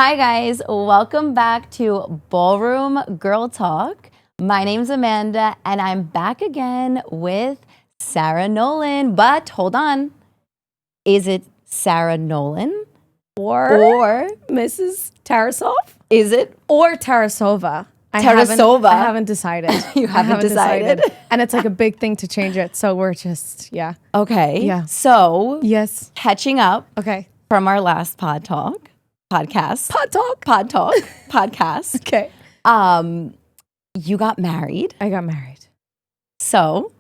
Hi guys, welcome back to Ballroom Girl Talk. My name's Amanda and I'm back again with Sarah Nolan. But hold on, is it Sarah Nolan or Mrs. Tarasov? Is it? Or Tarasova. I haven't decided. You haven't decided? And it's like a big thing to change it. So we're just, Okay. Yeah. So, Yes. catching up Okay. from our last podcast. Okay. You got married. I got married. So,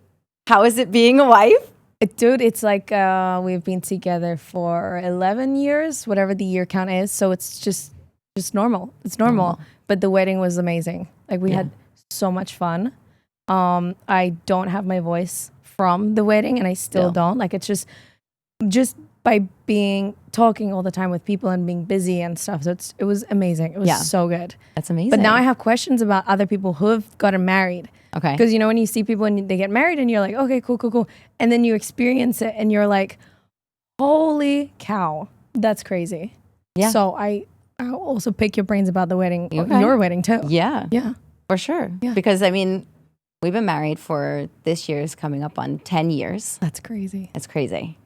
how is it being a wife? Dude, it's like we've been together for 11 years, whatever the year count is. So it's just normal. It's normal. But the wedding was amazing. Like we had so much fun. I don't have my voice from the wedding and I still don't. Like it's just by talking all the time with people and being busy and stuff. So it was amazing. It was so good. That's amazing. But now I have questions about other people who have gotten married. Okay. Because when you see people and they get married and you're like, okay, cool. And then you experience it and you're like, holy cow, that's crazy. Yeah. So I'll also pick your brains about the wedding, your wedding too. Yeah. Yeah. For sure. Yeah. Because I mean, we've been married for this year's coming up on 10 years. That's crazy. It's crazy.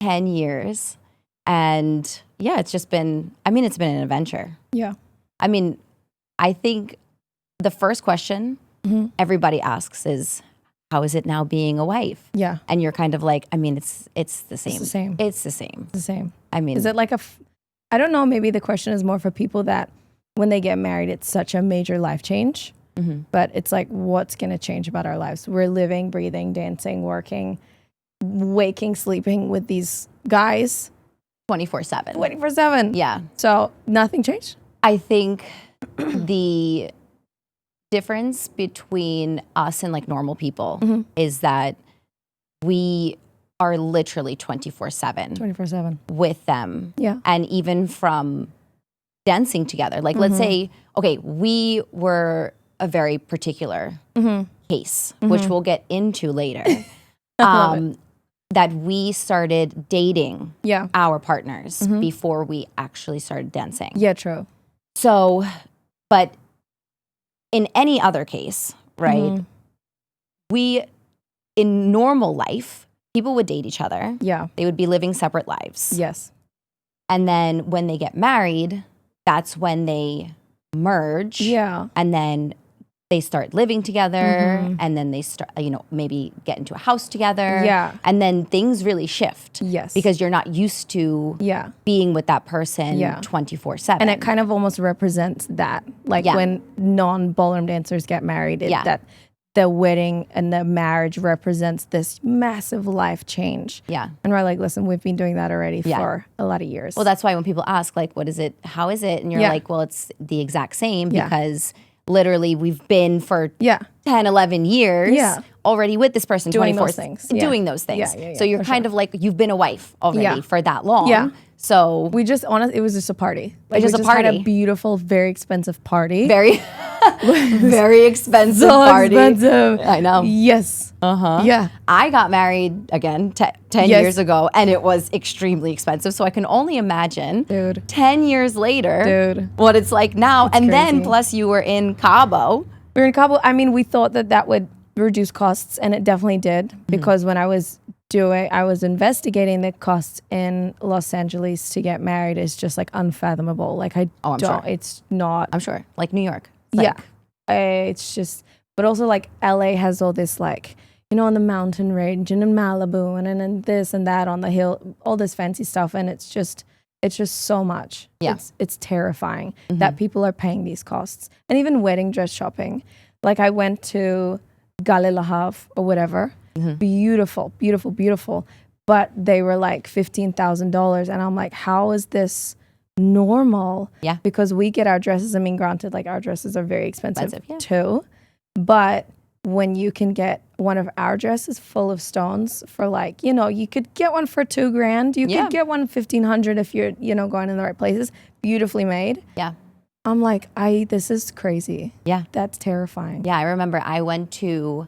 10 years. And yeah, it's been an adventure. Yeah. I mean, I think the first question everybody asks is, how is it now being a wife? Yeah. And you're kind of like, I mean, it's the same. It's the same. It's the same. It's the same. I mean, is it like I don't know, maybe the question is more for people that when they get married, it's such a major life change. But it's like, what's going to change about our lives? We're living, breathing, dancing, working, waking, sleeping with these guys 24/7. 24/7. Yeah. So nothing changed? I think the difference between us and like normal people is that we are literally 24/7. 24/7. With them. Yeah. And even from dancing together. Like let's say, okay, we were a very particular case, which we'll get into later. That we started dating our partners before we actually started dancing. Yeah, true. So, but in any other case, right? In normal life, people would date each other. Yeah. They would be living separate lives. Yes. And then when they get married, that's when they merge. Yeah. And then they start living together and then they start, maybe get into a house together. Yeah. And then things really shift. Yes. Because you're not used to being with that person 24/7. And it kind of almost represents that. Like when non-ballroom dancers get married, that the wedding and the marriage represents this massive life change. Yeah. And we're like, listen, we've been doing that already for a lot of years. Well, that's why when people ask, like, what is it? How is it? And you're like, well, it's the exact same because literally we've been for 10, 11 years already with this person doing 24 those things. Doing those things. Yeah, so you're kind of like, you've been a wife already for that long. Yeah. So we just, honestly, it was just a party. Like, just we a just had party. a beautiful, very expensive party. Very, very expensive So party. expensive. I know. Yes. Yeah. I got married again 10 years ago and it was extremely expensive. So I can only imagine 10 years later what it's like now. It's and crazy. then plus you were in Cabo. We were in Cabo. I mean, we thought that would reduce costs and it definitely did because when I was investigating the costs in Los Angeles to get married is just like unfathomable. Like I'm sure. It's not. I'm sure. Like New York. It's just, but also like LA has all this like, on the mountain range and in Malibu and then this and that on the hill, all this fancy stuff. And it's just so much. Yeah. It's terrifying that people are paying these costs. And even wedding dress shopping. Like I went to Gale Le Havre or whatever. Beautiful, beautiful, beautiful. But they were like $15,000. And I'm like, how is this normal? Yeah. Because we get our dresses. I mean, granted, like our dresses are very expensive too. But when you can get one of our dresses full of stones for like, you could get one for $2,000. You could get one 1,500 if you're, going in the right places. Beautifully made. Yeah. I'm like, this is crazy. Yeah. That's terrifying. Yeah. I remember I went to,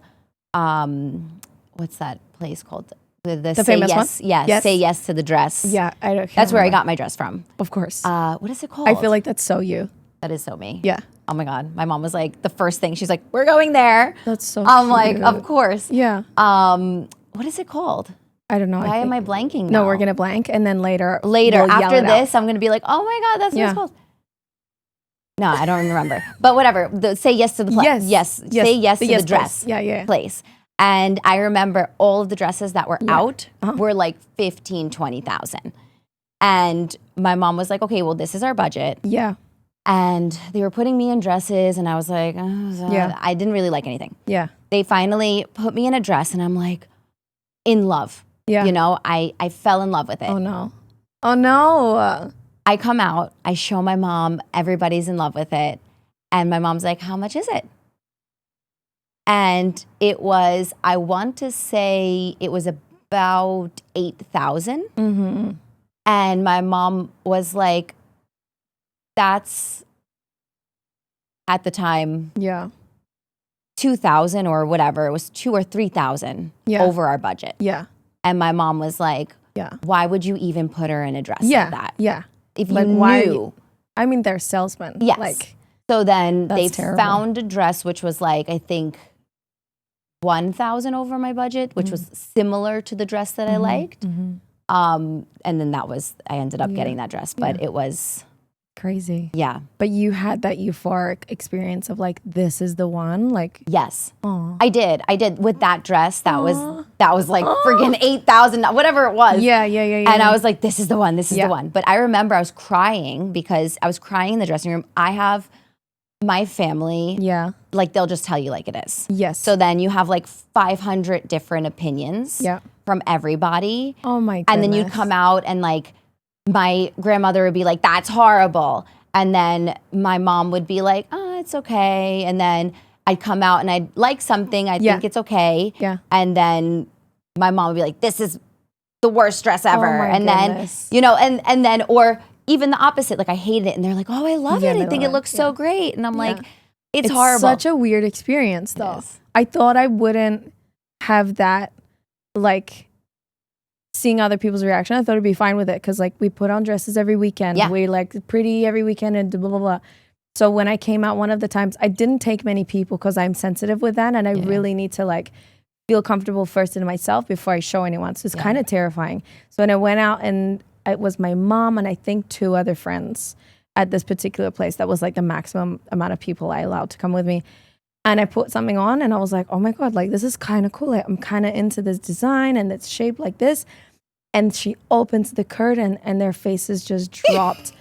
what's that place called? the The say famous yes, one? yes, Yes. say yes to the dress. Yeah, I don't. That's where I got my dress from. Of course. What is it called? I feel like that's so you. that is so me. Yeah. Oh my God. My mom was like, the first thing, she's like, we're going there. That's so I'm like, cute. of course. Yeah. What is it called? I don't know. Why am I blanking now? No, we're gonna blank, and then later After we'll yell it out. this, I'm going to be like, oh my God, that's what Yeah. it's called. No, I don't remember. But whatever. Say yes to the place. Yes. Say yes to the yes dress. place. Yeah. Place. And I remember all of the dresses that were out Uh-huh. were like 15, 20,000. And my mom was like, okay, well, this is our budget. Yeah. And they were putting me in dresses, and I was like, oh, Yeah. I didn't really like anything. Yeah. They finally put me in a dress, and I'm like, in love. Yeah. You know, I fell in love with it. Oh no. Oh no. I come out, I show my mom, everybody's in love with it. And my mom's like, how much is it? And it was, I want to say it was about 8,000. Mm-hmm. And my mom was like, that's at the time Yeah. 2,000 or whatever. It was 2,000 or 3,000 Yeah. over our budget. Yeah. And my mom was like, Yeah. why would you even put her in a dress Yeah. like that? Yeah. If you Like, why are knew. you- I mean, they're salesmen. Yes. Like, So then they That's terrible. found a dress which was like, I think 1,000 over my budget, which was similar to the dress that I liked. mhm. And then I ended up getting that dress, but it was, Crazy. yeah, But you had that euphoric experience of like, this is the one. Like, yes. aw. I did with that dress. That was like friggin' 8,000, whatever it was. Yeah. And I was like, this is the one, this is Yeah. the one. But I remember I was crying because I was crying in the dressing room. I have my family, Yeah. like they'll just tell you like it is. Yes. So then you have like 500 different opinions Yeah. from everybody. Oh my goodness. And then you'd come out and like my grandmother would be like, that's horrible. And then my mom would be like, oh, it's okay. And then I'd come out and I'd like something. I think it's okay. Yeah. And then my mom would be like, this is the worst dress ever. my and goodness. then, you know, and then, or even the opposite, like I hated it. And they're like, oh, I love Yeah, it. I they think love it it. looks so great. And I'm like, it's It's horrible. such a weird experience, though. is. I thought I wouldn't have that, like, seeing other people's reaction. I thought it'd be fine with it because, like, we put on dresses every weekend. Yeah. We like pretty every weekend and blah blah blah. So when I came out one of the times, I didn't take many people because I'm sensitive with that, and I really need to like feel comfortable first in myself before I show anyone. So it's kind of terrifying. So when I went out, and it was my mom and I think 2 other friends at this particular place. That was like the maximum amount of people I allowed to come with me. And I put something on and I was like, oh my God, like this is kind of cool. I'm kind of into this design and it's shaped like this. And she opens the curtain and their faces just dropped.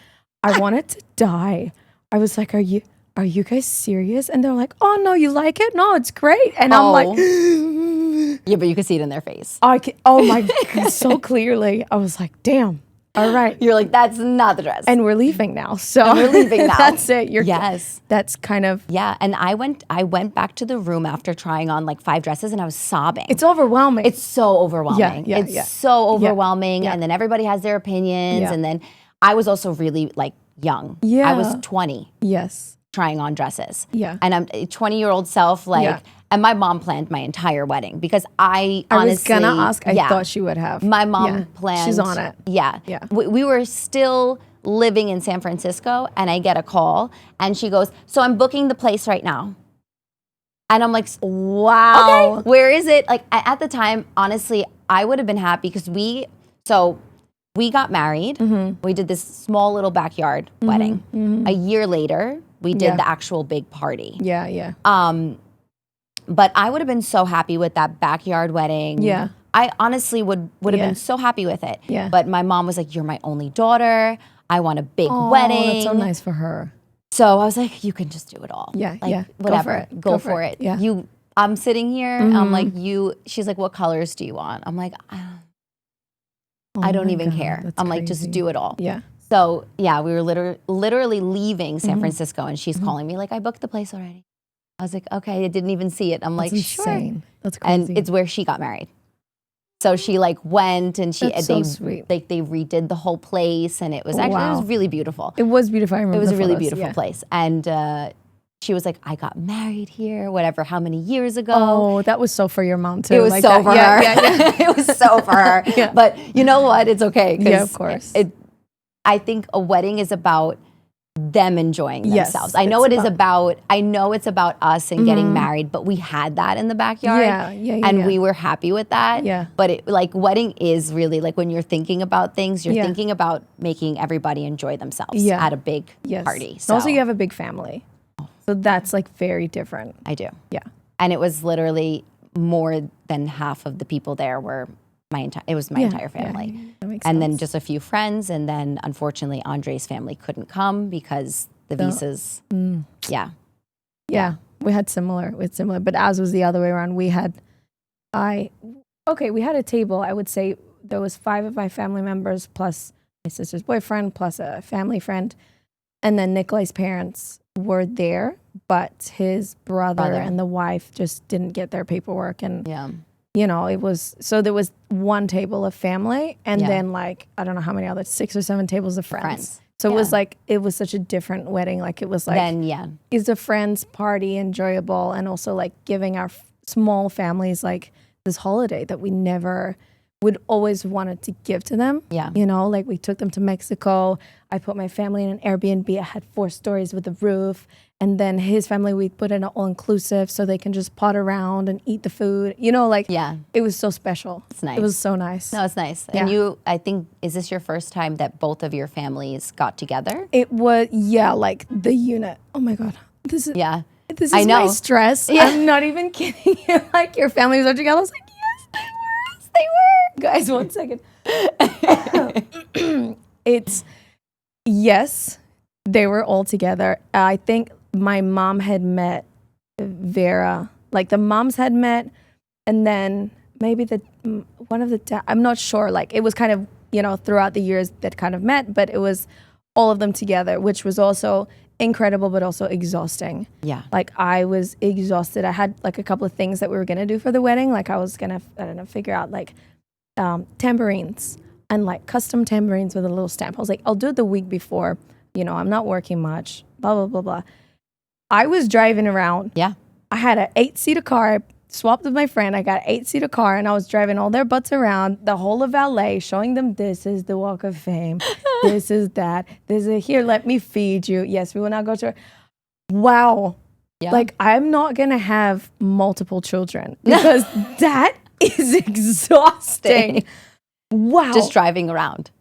I wanted to die. I was like, are you guys serious? And they're like, oh no, you like it? No, it's great. And I'm like, yeah, but you could see it in their face. oh my God, so clearly. I was like, damn. All right. You're like, that's not the dress. And we're leaving now. So we're leaving now. That's it. Yes. That's kind of, Yeah, and I went back to the room after trying on like 5 dresses and I was sobbing. it's overwhelming. It's so overwhelming. Yeah, it's yeah. so overwhelming. Yeah. And then everybody has their opinions. Yeah. And then I was also really like young. Yeah. I was 20 yes. trying on dresses. Yeah. And I'm a 20-year-old self, like, Yeah. and my mom planned my entire wedding because I honestly. was gonna ask. I thought she would have. My mom Yeah. planned. She's on it. Yeah. Yeah. We were still living in San Francisco and I get a call and she goes, so I'm booking the place right now. And I'm like, wow, okay, where is it? Like at the time, honestly, I would have been happy because we got married. Mm-hmm. We did this small little backyard wedding. A year later, we did Yeah. the actual big party. Yeah. Yeah. But I would have been so happy with that backyard wedding. Yeah. I honestly would have Yeah. been so happy with it. Yeah. But my mom was like, you're my only daughter. I want a big Oh, wedding. that's so nice for her. So I was like, you can just do it all. Yeah, Like, yeah. Go whatever. for it. Go for it. Yeah. Mm-hmm. I'm sitting here. I'm like, she's like, what colors do you want? I'm like, I don't my even God, care. that's I'm like, just crazy. do it all. Yeah. So yeah, we were literally leaving Mm-hmm. San Francisco and she's calling me like, I booked the place already. I was like, okay, I didn't even see it. I'm That's like, sure. insane. That's crazy. And it's where she got married. So she like went and That's so sweet. like they redid the whole place and it was actually it Wow. was really beautiful. It was beautiful. I remember It was the a really photos. beautiful Yeah. place. And she was like, I got married here, whatever, how many years ago. Oh, that was so for your mom too. It was like so that. for her. It was so for her. Yeah. But you know what? It's okay. Yeah, of course. I think a wedding is about them enjoying themselves. I know it's about us and getting married, but we had that in the backyard. And we were happy with that. Yeah. But wedding is really like when you're thinking about things, you're thinking about making everybody enjoy themselves at a big party. So also you have a big family. So that's like very different. I do. Yeah. And it was literally more than half of the people there were my entire family. Yeah, that makes and sense. then just a few friends. And then unfortunately, Andre's family couldn't come because the visas. Yeah. Yeah. We had similar. But ours was the other way around. We had a table. I would say there was 5 of my family members plus my sister's boyfriend plus a family friend. And then Nikolai's parents were there, but his brother and the wife just didn't get their paperwork. And it was, so there was one table of family and then like, I don't know how many other, 6 or 7 tables of friends. So it was such a different wedding. Like it was like, is a friends party enjoyable and also like giving our small families like this holiday that we never would always wanted to give to them. Yeah. Like we took them to Mexico. I put my family in an Airbnb. I had 4 stories with a roof. And then his family, we put in an all-inclusive so they can just pot around and eat the food. It was so special. It's nice. It was so nice. No, it's nice. And I think, is this your first time that both of your families got together? It was, like the unit. Oh my God. This is I know. my stress. Yeah. I'm not even kidding. Like your families are together. I was like, yes, they were. Guys, 1 second. Yes, they were all together. I think my mom had met Vera, like the moms had met, and then maybe one of the I'm not sure. Like it was kind of throughout the years that kind of met, but it was all of them together, which was also incredible, but also exhausting. Yeah, like I was exhausted. I had like a couple of things that we were gonna do for the wedding. Like I was gonna figure out like tambourines and like custom tambourines with a little stamp. I was like, I'll do it the week before. I'm not working much. Blah blah blah blah. I was driving around. Yeah. I had an 8-seater car. I swapped with my friend. I got an 8-seater car and I was driving all their butts around the whole of LA, showing them this is the Walk of Fame. This is that. This is here. Let me feed you. Yes, we will now go to. Wow. Yeah. Like I'm not going to have multiple children because that is exhausting. Wow. Just driving around.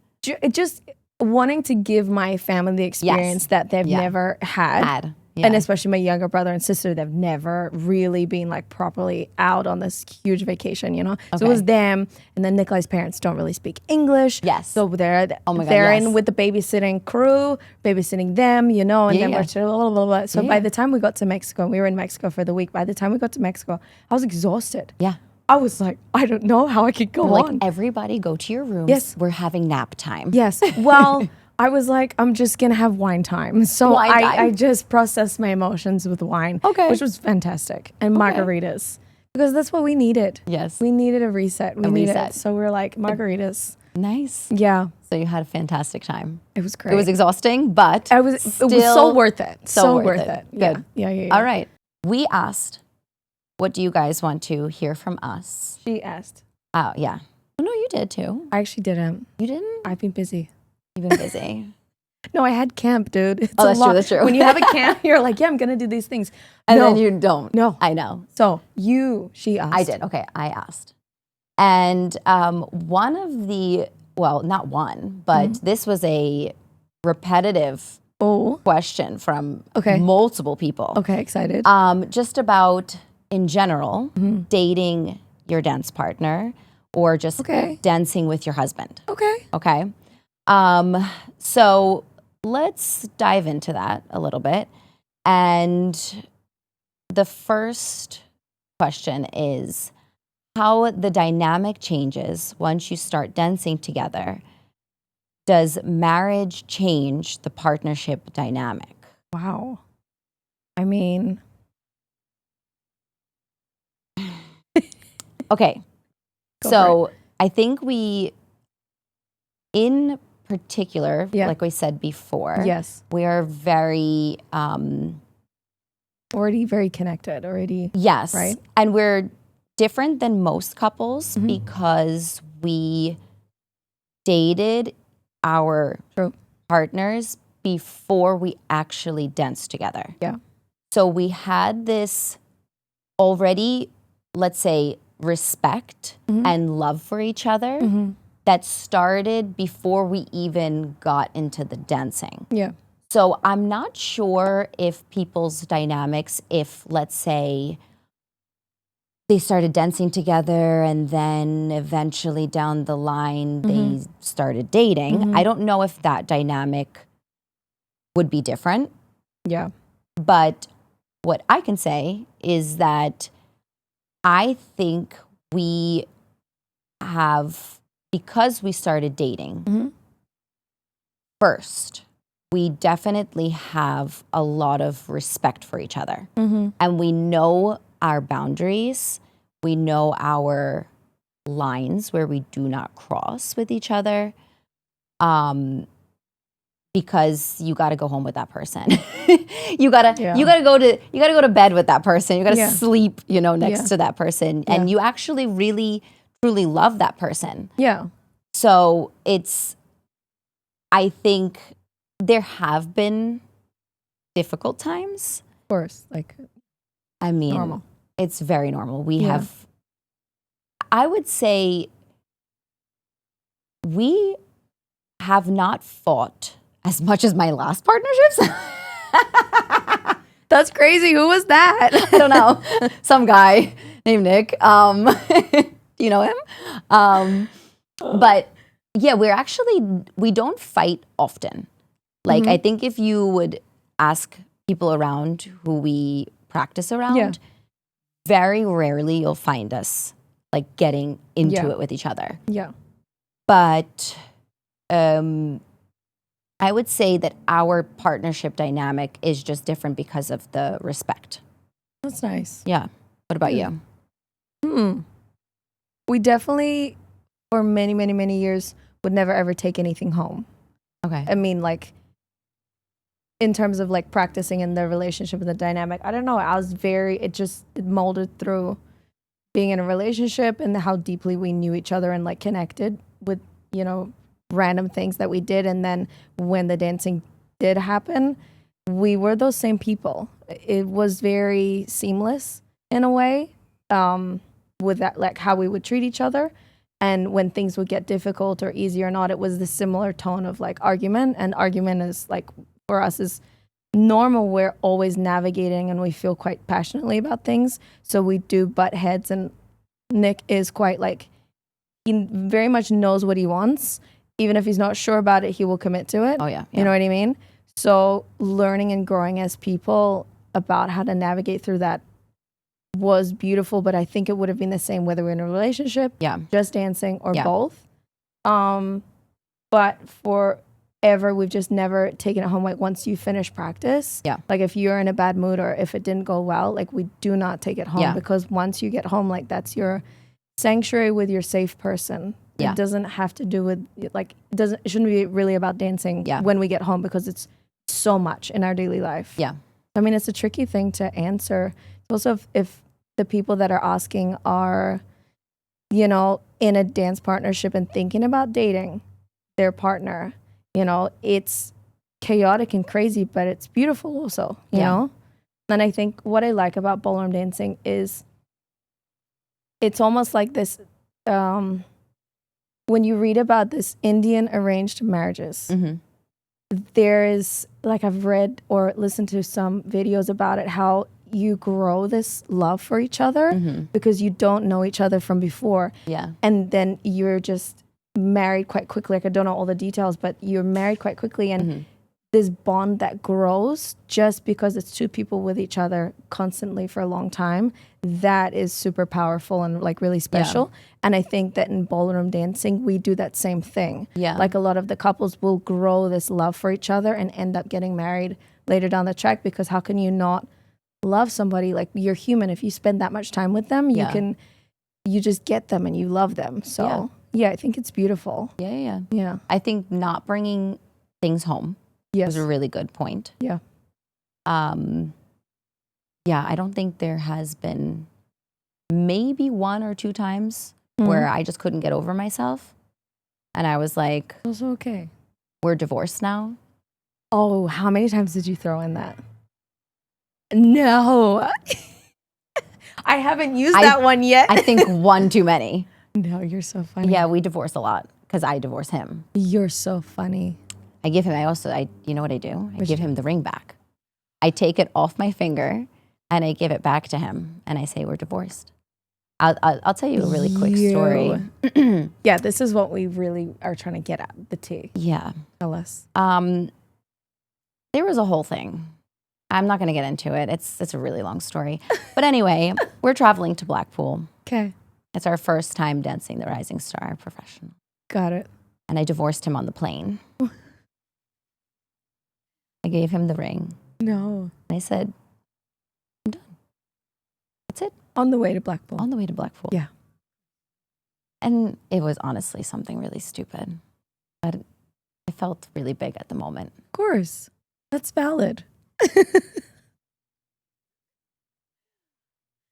Just wanting to give my family the experience that they've never had. Yeah. And especially my younger brother and sister, they've never really been like properly out on this huge vacation, Okay. So it was them. And then Nikolai's parents don't really speak English. Yes. So they're in with the babysitting crew, babysitting them, and then we're blah, blah, blah. So by the time we got to Mexico, we were in Mexico for the week. By the time we got to Mexico, I was exhausted. Yeah. I was like, I don't know how I could go on. Like, everybody go to your rooms. Yes. We're having nap time. Yes. Well, I was like, I'm just going to have wine time. So I just processed my emotions with wine, which was fantastic. And margaritas, because that's what we needed. Yes. We needed a reset. We needed it. So we're like, margaritas. Nice. Yeah. So you had a fantastic time. It was great. It was exhausting, but it was so worth it. So worth it. Good. Yeah. All right. We asked, what do you guys want to hear from us? She asked. Oh, yeah. Oh, no, you did too. I actually didn't. You didn't? I've been busy. You've been busy. No, I had camp, dude. It's that's true. When you have a camp, you're like, yeah, I'm going to do these things. And then you don't. No. I know. So she asked. I did. Okay, I asked. And one of the, well, not one, but this was a repetitive question from multiple people. Okay, excited. Just about, in general, dating your dance partner or just dancing with your husband. Okay. So let's dive into that a little bit. And the first question is how the dynamic changes once you start dancing together. Does marriage change the partnership dynamic? Wow. I mean... Okay. So I think in particular, like we said before, yes, we are very already very connected already. Yes. Right. And we're different than most couples because we dated our partners before we actually danced together. Yeah. So we had this already, let's say, respect and love for each other that started before we even got into the dancing. Yeah. So I'm not sure if people's dynamics, if let's say they started dancing together and then eventually down the line they started dating. I don't know if that dynamic would be different. Yeah. But what I can say is that I think we have, because we started dating first, we definitely have a lot of respect for each other. And we know our boundaries. We know our lines where we do not cross with each other. Because you got to go home with that person. you got to go to bed with that person. You got to sleep, next to that person. And you actually really truly love that person. Yeah. So I think there have been difficult times. Of course. I mean, normal. It's very normal. I would say we have not fought as much as my last partnerships. That's crazy. Who was that? I don't know. Some guy named Nick. You know him? But yeah, we don't fight often. I think if you would ask people around who we practice around, very rarely you'll find us getting into it with each other. Yeah. But I would say that our partnership dynamic is just different because of the respect. That's nice. Yeah. What about you? We definitely, for many, many, many years, would never ever take anything home. Okay. I mean, in terms of practicing in the relationship and the dynamic, I don't know. It just molded through being in a relationship and how deeply we knew each other and connected with, random things that we did. And then when the dancing did happen, we were those same people. It was very seamless in a way, with that, how we would treat each other. And when things would get difficult or easy or not, it was the similar tone of argument. And argument is for us is normal. We're always navigating and we feel quite passionately about things. So we do butt heads, and Nick is quite he very much knows what he wants. Even if he's not sure about it, he will commit to it. Oh, yeah. You know what I mean? So learning and growing as people about how to navigate through that was beautiful, but I think it would have been the same whether we're in a relationship, just dancing, or both. But forever, we've just never taken it home. Once you finish practice, if you're in a bad mood or if it didn't go well, we do not take it home, because once you get home, that's your sanctuary with your safe person. It doesn't have to do with it shouldn't be really about dancing when we get home, because it's so much in our daily life. Yeah. I mean, it's a tricky thing to answer. Also, if the people that are asking are, in a dance partnership and thinking about dating their partner, it's chaotic and crazy, but it's beautiful also, you know? And I think what I like about ballroom dancing is it's almost like this, when you read about this Indian arranged marriages, there is, I've read or listened to some videos about it, how you grow this love for each other because you don't know each other from before. Yeah. And then you're just married quite quickly. I don't know all the details, but you're married quite quickly, and this bond that grows just because it's two people with each other constantly for a long time, that is super powerful and really special. And I think that in ballroom dancing, we do that same thing. Yeah. A lot of the couples will grow this love for each other and end up getting married later down the track, because how can you not love somebody? You're human. If you spend that much time with them, you just get them and you love them. So yeah, I think it's beautiful. Yeah. I think not bringing things home was a really good point. Yeah. Yeah, I don't think there has been maybe 1 or 2 times where I just couldn't get over myself. And I was like, Also okay. we're divorced now. Oh, how many times did you throw in that? No. I haven't used that one yet. I think 1 too many. No, you're so funny. Yeah, we divorce a lot because I divorce him. You're so funny. I give him, you know what I do? I give him the ring back. I take it off my finger and I give it back to him and I say, we're divorced. I'll tell you a really quick story. Yeah, this is what we really are trying to get at, the tea. Yeah. Tell us. There was a whole thing. I'm not going to get into it. It's a really long story. But anyway, we're traveling to Blackpool. Okay. It's our first time dancing the Rising Star professional. Got it. And I divorced him on the plane. I gave him the ring. No. And I said, I'm done. That's it. On the way to Blackpool. On the way to Blackpool. Yeah. And it was honestly something really stupid. But it felt really big at the moment. Of course. That's valid.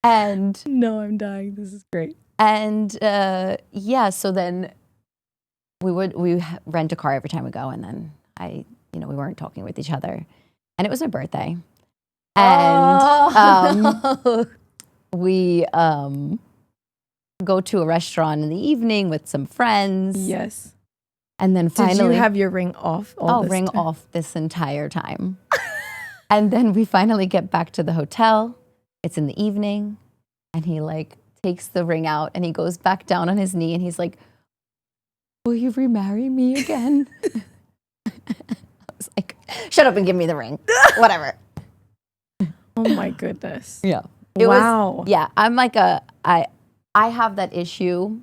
And no, I'm dying. This is great. And yeah, so then we rent a car every time we go, and then we weren't talking with each other, and it was my birthday, and we go to a restaurant in the evening with some friends. Yes. And then finally, did you have your ring off? Ring off this entire time. And then we finally get back to the hotel. It's in the evening, and he takes the ring out and he goes back down on his knee and he's like, will you remarry me again? I was like, shut up and give me the ring. Whatever. Oh my goodness. Yeah. Wow. Yeah. I'm like I have that issue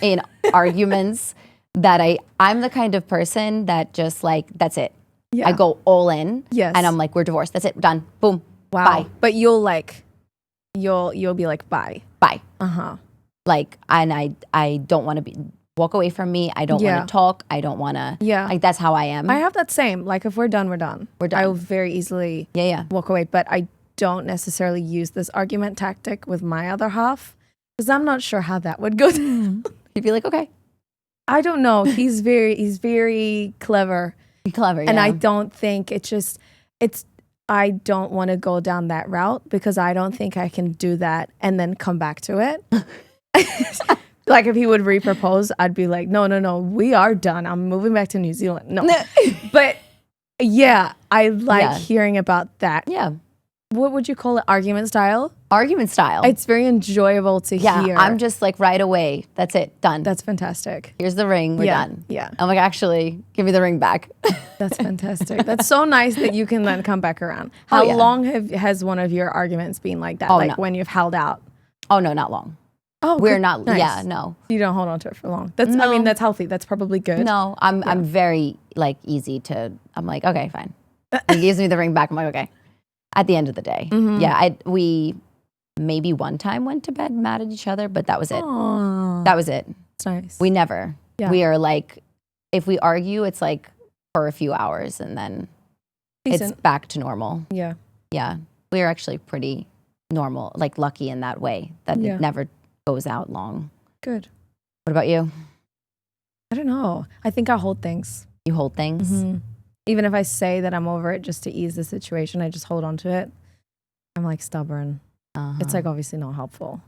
in arguments that I'm the kind of person that just that's it. Yeah. I go all in. Yes. And I'm like, we're divorced. That's it. Done. Boom. Wow. Bye. But you'll be like, bye. Bye. Uh-huh. And I don't want to walk away from me. I don't want to talk. I don't want to. Yeah. That's how I am. I have that same. If we're done, we're done. We're done. I will very easily walk away. But I don't necessarily use this argument tactic with my other half because I'm not sure how that would go down. You'd be like, okay. I don't know. He's very clever. Clever, yeah. And I don't think I don't want to go down that route because I don't think I can do that and then come back to it. If he would repropose, I'd be like, no, we are done. I'm moving back to New Zealand. No. But yeah, I like hearing about that. Yeah. What would you call it? Argument style? Argument style. It's very enjoyable to hear. I'm just right away. That's it. Done. That's fantastic. Here's the ring. We're done. Yeah. I'm like, actually, give me the ring back. That's fantastic. That's so nice that you can then come back around. How long has one of your arguments been like that? No. When you've held out? Oh, no, not long. Oh, we're not. Nice. Yeah, no. You don't hold on to it for long. That's. No. I mean, that's healthy. That's probably good. No, I'm very easy to. I'm like, okay, fine. He gives me the ring back. I'm like, okay. At the end of the day, we maybe one time went to bed mad at each other, but that was it. Aww. That was it. It's nice. We never. Yeah. We are if we argue, it's for a few hours and then it's back to normal. Yeah. Yeah. We are actually pretty normal, lucky in that way that it never goes out long. Good. What about you? I don't know. I think I hold things. You hold things? Mm-hmm. Even if I say that I'm over it just to ease the situation, I just hold on to it. I'm stubborn. Uh-huh. It's obviously not helpful.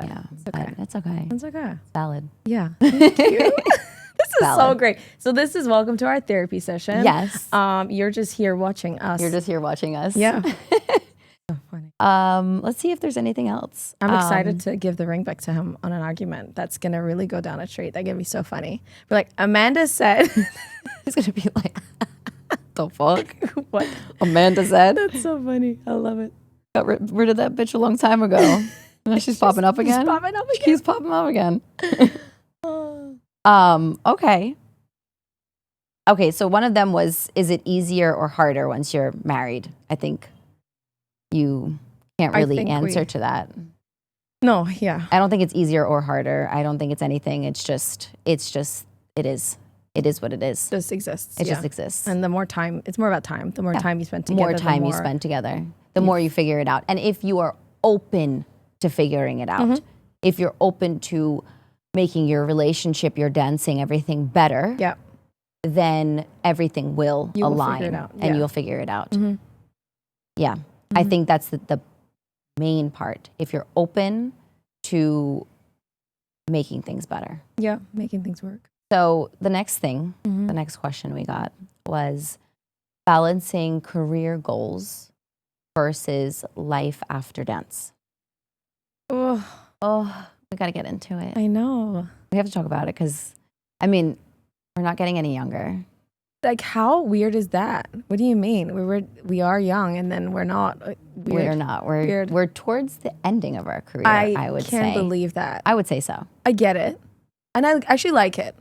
Yeah. It's okay. It's okay. It's okay. Valid. Yeah. Thank you. This is Valid. so great. So this is welcome to our therapy session. Yes. You're just here watching us. You're just here watching us. Yeah. So funny. Let's see if there's anything else. I'm excited to give the ring back to him on an argument. That's going to really go down a treat. That's going to be so funny. But Amanda said. He's going to be like, the fuck? What? Amanda said? That's so funny. I love it. Got rid of that bitch a long time ago. Now she's popping up again. She's popping up again. She's popping up again. Okay. Okay, so one of them was, is it easier or harder once you're married? I think you can't really answer to that. No, yeah. I don't think it's easier or harder. I don't think it's anything. It is. It is what it is. Just exists. It just exists. And the more time, it's more about time. The more time you spend together. More time you spend together. the more you figure it out. And if you are open to figuring it out, if you're open to making your relationship, your dancing, everything better, then everything will align and you'll figure it out. Yeah. I think that's the main part. If you're open to making things better. Yeah, making things work. So the next thing, the next question we got was balancing career goals versus life after dance. Oh, we got to get into it. I know. We have to talk about it because, I mean, we're not getting any younger. Like, how weird is that? What do you mean? We are young, and then we're not. We're not. We're towards the ending of our career. I would say. I can't believe that. I would say so. I get it, and I actually like it.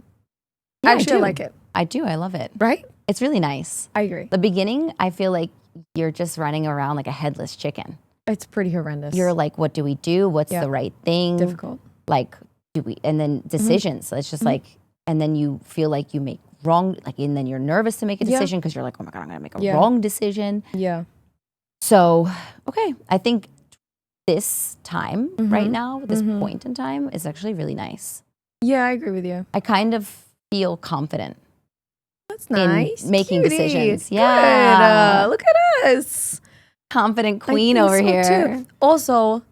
Yeah, I like it. I do. I love it. Right? It's really nice. I agree. The beginning, I feel like you're just running around like a headless chicken. It's pretty horrendous. You're like, what do we do? What's the right thing? Difficult. Like, do we? And then decisions. So it's just like, and then you feel like you make wrong, like, and then you're nervous to make a decision because you're like, oh my God, I'm going to make a wrong decision. Yeah. So, okay. I think this time right now, this point in time is actually really nice. Yeah, I agree with you. I kind of feel confident. That's nice. In making decisions. Good. Yeah. Look at us. Confident queen over here. Too. Also,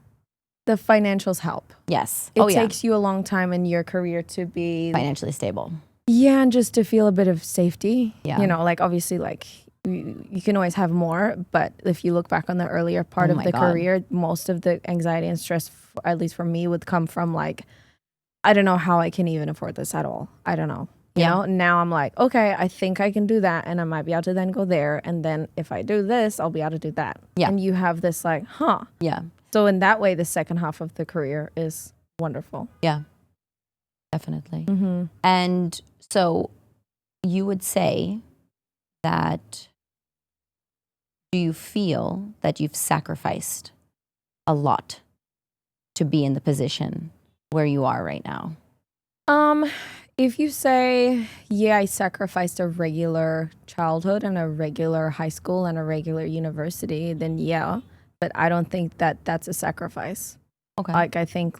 the financials help. Yes. It takes you a long time in your career to be financially stable. Yeah, and just to feel a bit of safety. Yeah. You know, like obviously like you can always have more, but if you look back on the earlier part of the career, most of the anxiety and stress, at least for me, would come from like, I don't know how I can even afford this at all. I don't know. You know, now I'm like, okay, I think I can do that, and I might be able to then go there, and then if I do this, I'll be able to do that. Yeah. And you have this like, Yeah. So in that way, the second half of the career is wonderful. Yeah, definitely. And so you would say that, do you feel that you've sacrificed a lot to be in the position where you are right now? If you say, yeah, I sacrificed a regular childhood and a regular high school and a regular university, then yeah. But I don't think that that's a sacrifice. Okay. Like, I think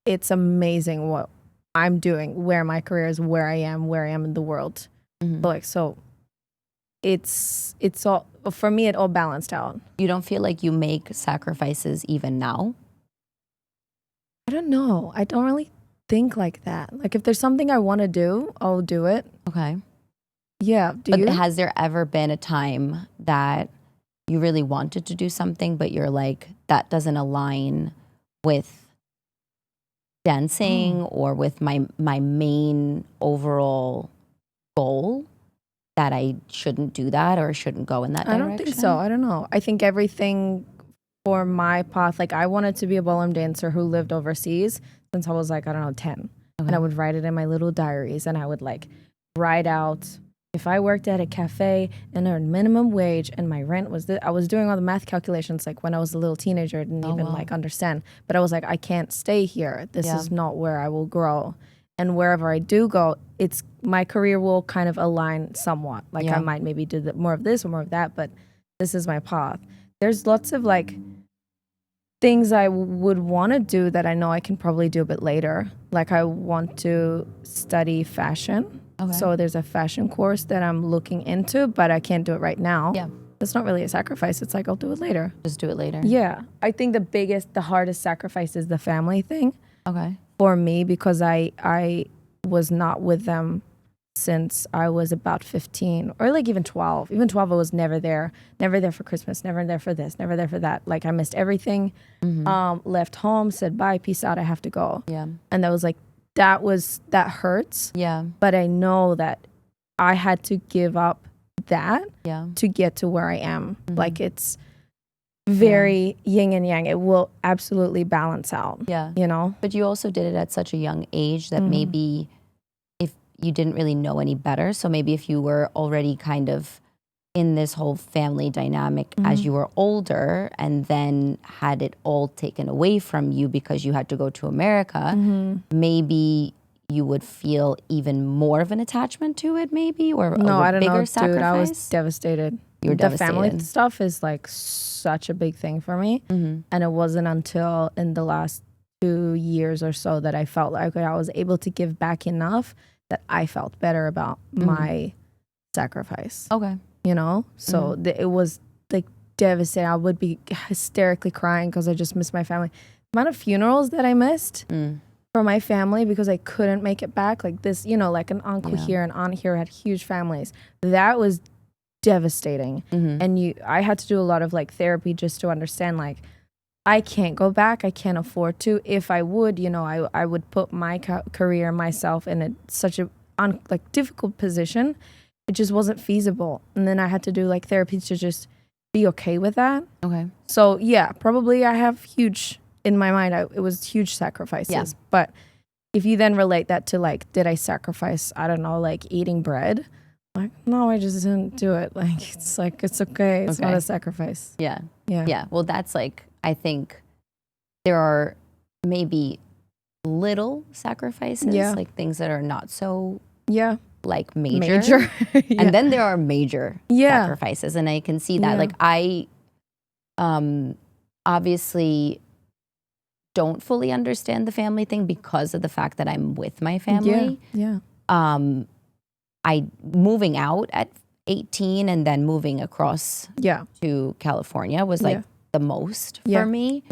it's amazing what I'm doing, where my career is, where I am in the world. But like, so it's all, for me, it all balanced out. You don't feel like you make sacrifices even now? I don't know. I don't really think like that. Like, if there's something I want to do, I'll do it. Okay. Yeah. But has there ever been a time that you really wanted to do something, but you're like, that doesn't align with dancing or with my main overall goal, that I shouldn't do that or shouldn't go in that direction? I don't think so. I don't know. I think everything for my path, like I wanted to be a ballroom dancer who lived overseas since I was like, I don't know, 10. Okay. And I would write it in my little diaries, and I would like write out if I worked at a cafe and earned minimum wage and my rent was I was doing all the math calculations like when I was a little teenager, I didn't even like understand. But I was like, I can't stay here. This is not where I will grow. And wherever I do go, it's my career will kind of align somewhat. Like I might maybe do more of this or more of that, but this is my path. There's lots of like things I would want to do that I know I can probably do a bit later. Like I want to study fashion. Okay. So there's a fashion course that I'm looking into, but I can't do it right now. Yeah. That's not really a sacrifice. It's like, I'll do it later. Just do it later. Yeah. I think the hardest sacrifice is the family thing. Okay. For me, because I was not with them since I was about 15 or like even 12. Even 12, I was never there. Never there for Christmas. Never there for this. Never there for that. Like I missed everything. Left home, said bye, peace out, I have to go. Yeah. And that was like, that hurts. Yeah. But I know that I had to give up that to get to where I am. Like it's very yin and yang. It will absolutely balance out. Yeah. You know? But you also did it at such a young age that maybe if you didn't really know any better, so maybe if you were already kind of in this whole family dynamic as you were older and then had it all taken away from you because you had to go to America, maybe you would feel even more of an attachment to it maybe, or no, a I don't bigger know, sacrifice? Dude, I was devastated. You were the family devastated. stuff is like such a big thing for me. Mm-hmm. And it wasn't until in the last 2 years or so that I felt like I was able to give back enough that I felt better about my sacrifice. Okay. You know? So it was like devastating. I would be hysterically crying because I just missed my family. The amount of funerals that I missed for my family because I couldn't make it back. Like this, you know, like an uncle here, an aunt here had huge families. That was devastating. And I had to do a lot of like therapy just to understand like I can't go back. I can't afford to. If I would, you know, I would put my career, myself in such a like difficult position. It just wasn't feasible. And then I had to do like therapy to just be okay with that. Okay. So yeah, probably I have huge in my mind. It was huge sacrifices. Yeah. But if you then relate that to like, did I sacrifice? I don't know, like eating bread. Like, no, I just didn't do it. Like, it's okay. It's not a sacrifice. Yeah. Yeah. Yeah. Well, that's like, I think there are maybe little sacrifices, like things that are not so like major. And then there are major sacrifices. And I can see that. Like I obviously don't fully understand the family thing because of the fact that I'm with my family. I moving out at 18 and then moving across to California was like the most for me.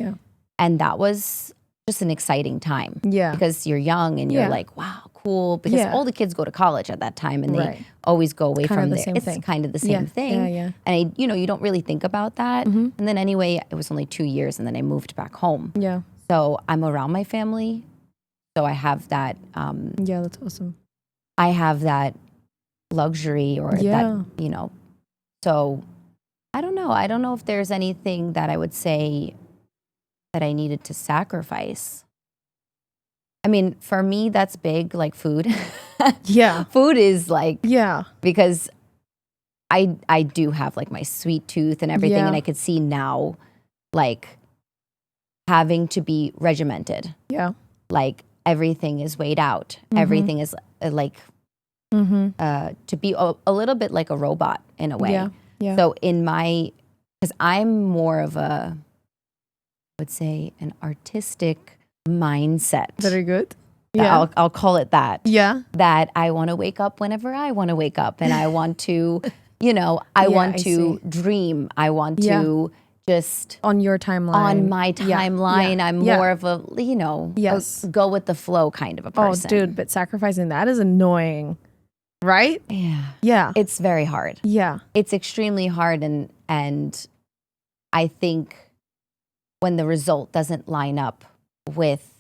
And that was just an exciting time. Because you're young and you're like, wow, cool. Because all the kids go to college at that time and they always go away from there. It's kind of the same thing. And you don't really think about that. And then anyway, it was only 2 years and then I moved back home. So I'm around my family. So I have that. That's awesome. I have that luxury or that, you know. So I don't know. I don't know if there's anything that I would say that I needed to sacrifice. I mean, for me, that's big, like food. Food is like, because I do have like my sweet tooth and everything. And I could see now, like, having to be regimented. Like, everything is weighed out. Everything is like, to be a little bit like a robot in a way. So because I'm more of a, I would say, an artistic mindset. Very good. I'll call it that. That I want to wake up whenever I want to wake up, and I want to, you know, I want to dream. I want to just on your timeline. On my timeline, I'm more of a, you know, a go with the flow kind of a person. Oh, dude, but sacrificing that is annoying, right? Yeah. It's very hard. It's extremely hard, and I think when the result doesn't line up with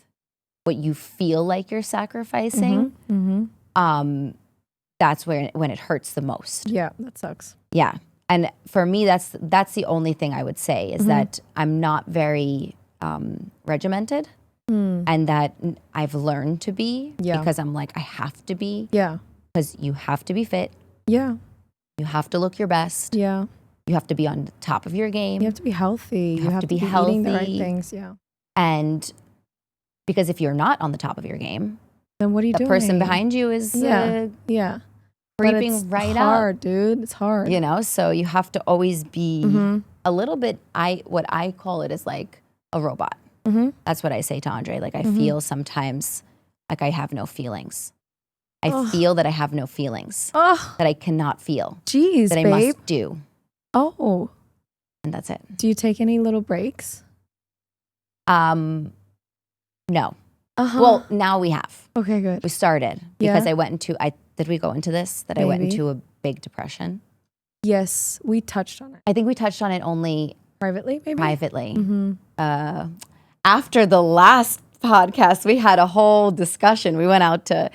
what you feel like you're sacrificing, that's when it hurts the most. Yeah, that sucks. Yeah. And for me, that's the only thing I would say is that I'm not very regimented and that I've learned to be because I'm like, I have to be. Because you have to be fit. You have to look your best. You have to be on the top of your game. You have to be healthy. You have to be healthy. Eating the right things. And because if you're not on the top of your game, then what are you doing? The person behind you is creeping right up. It's hard, dude. It's hard. You know, so you have to always be a little bit, what I call it is like a robot. That's what I say to Andre. Like I feel sometimes like I have no feelings. I feel that I have no feelings. That I cannot feel. Jeez, that I must do. Oh. And that's it. Do you take any little breaks? No. Well, now we have. Okay, good. We started because did we go into this? That I went into a big depression? Yes, we touched on it. I think we touched on it only privately, maybe? Privately. After the last podcast, we had a whole discussion. We went out for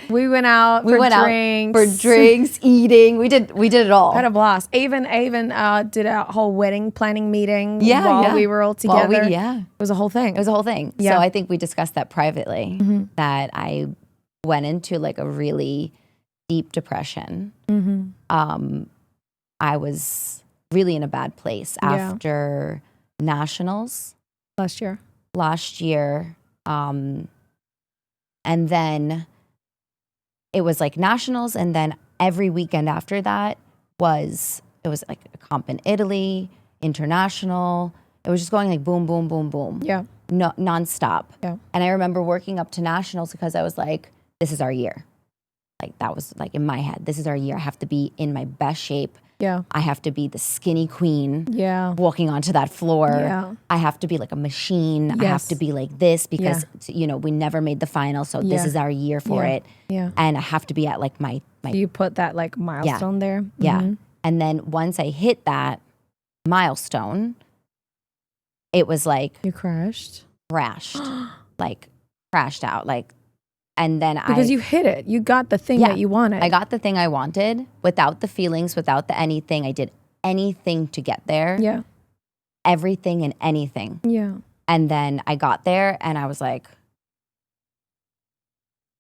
drinks, eating. We did it all. Had a blast. Even did a whole wedding planning meeting while we were all together. It was a whole thing. So I think we discussed that privately, that I went into like a really deep depression. I was really in a bad place after nationals last year. And then it was like nationals, and then every weekend after that was it was like a comp in Italy, international. It was just going like boom, boom, boom, boom. Yeah. No, nonstop. Yeah. And I remember working up to nationals because I was like, this is our year. Like that was like in my head, this is our year. I have to be in my best shape. Yeah. I have to be the skinny queen Yeah. walking onto that floor. Yeah. I have to be like a machine. I have Yes. to be like this because, you know, we never made the final. So this Yeah. is our year for Yeah. it. Yeah. And I have to be at like my You put that like milestone there. yeah. Mhm. And then once I hit that milestone, it was like You crashed. crashed, like crashed out. Like, and then Because you hit it. You got the thing that you wanted. I got the thing I wanted without the feelings, without the anything. I did anything to get there. Yeah. Everything and anything. Yeah. And then I got there and I was like,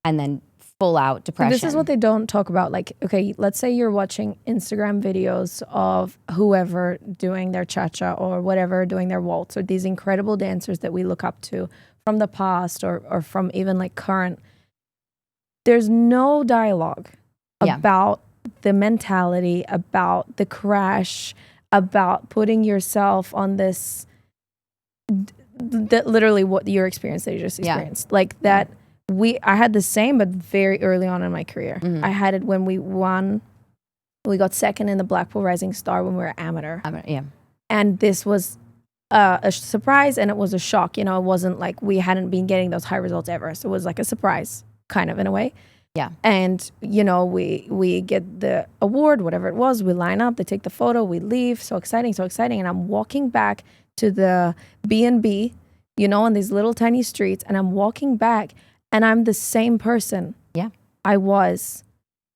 and then full out depression. This is what they don't talk about. Like, okay, let's say you're watching Instagram videos of whoever doing their cha-cha or whatever, doing their waltz, or these incredible dancers that we look up to from the past or from even like current. There's no dialogue about the mentality, about the crash, about putting yourself on this, literally what your experience that you just experienced. Like that. I had the same, but very early on in my career. Mm-hmm. I had it when we won. We got second in the Blackpool Rising Star when we were amateur. Yeah. And this was a surprise, and it was a shock. You know, it wasn't like we hadn't been getting those high results ever. So it was like a surprise, kind of, in a way. Yeah. And, you know, we get the award, whatever it was. We line up, they take the photo, we leave. So exciting, so exciting. And I'm walking back to the B&B, you know, on these little tiny streets. And I'm walking back. And I'm the same person I was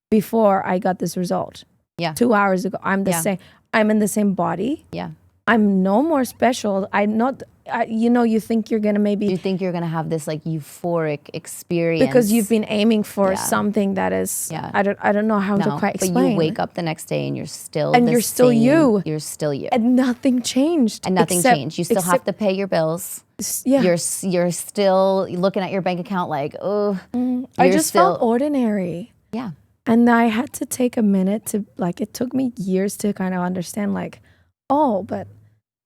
before I got this result. Yeah. 2 hours ago. I'm the same. I'm in the same body. Yeah. I'm no more special. I'm not, you know, you think you're going to maybe. You think you're going to have this like euphoric experience. Because you've been aiming for something that is, I don't know how to quite explain. But you wake up the next day and you're still and you're still same. you. You're still you. And nothing changed. And nothing changed. You still have to pay your bills. Yeah. You're still looking at your bank account like, oh. I just felt ordinary. Yeah. And I had to take a minute to, like, it took me years to kind of understand, like, oh, but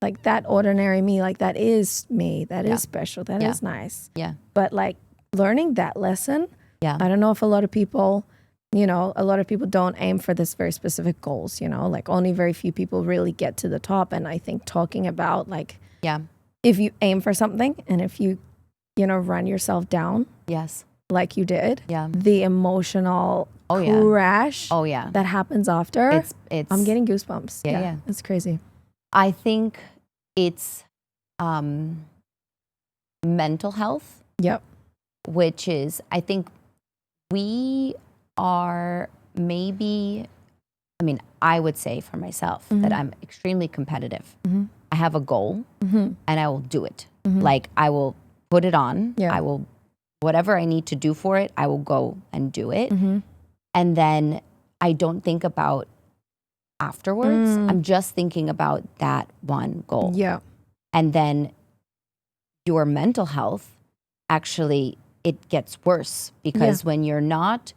like that ordinary me, like that is me. That is special. That is nice. Yeah. But like learning that lesson, I don't know if a lot of people, you know, a lot of people don't aim for this very specific goals, you know, like only very few people really get to the top. And I think talking about like, if you aim for something and if you, you know, run yourself down. Yes. Like you did. Yeah. The emotional crash that happens after. It's I'm getting goosebumps. Yeah. It's crazy. I think it's mental health. Yep. Which is, I think we are maybe, I mean, I would say for myself that I'm extremely competitive. I have a goal and I will do it. Like I will put it on. I will, whatever I need to do for it, I will go and do it. And then I don't think about afterwards. I'm just thinking about that one goal. Yeah. And then your mental health, actually, it gets worse because when you're not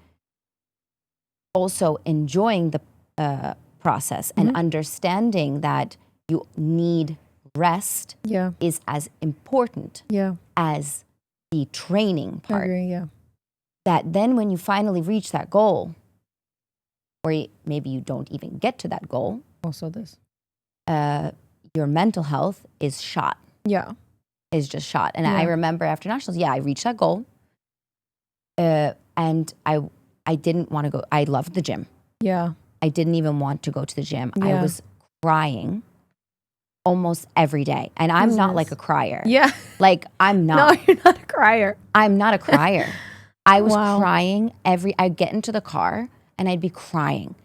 also enjoying the process and understanding that you need rest is as important as the training part. I agree, That then when you finally reach that goal, or maybe you don't even get to that goal. Also this. Your mental health is shot. Yeah. Is just shot. And I remember after nationals, I reached that goal. And I didn't want to go. I loved the gym. Yeah. I didn't even want to go to the gym. Yeah. I was crying almost every day. And I'm not like a crier. Yeah. Like I'm not. No, you're not a crier. I'm not a crier. I was crying I'd get into the car and I'd be crying.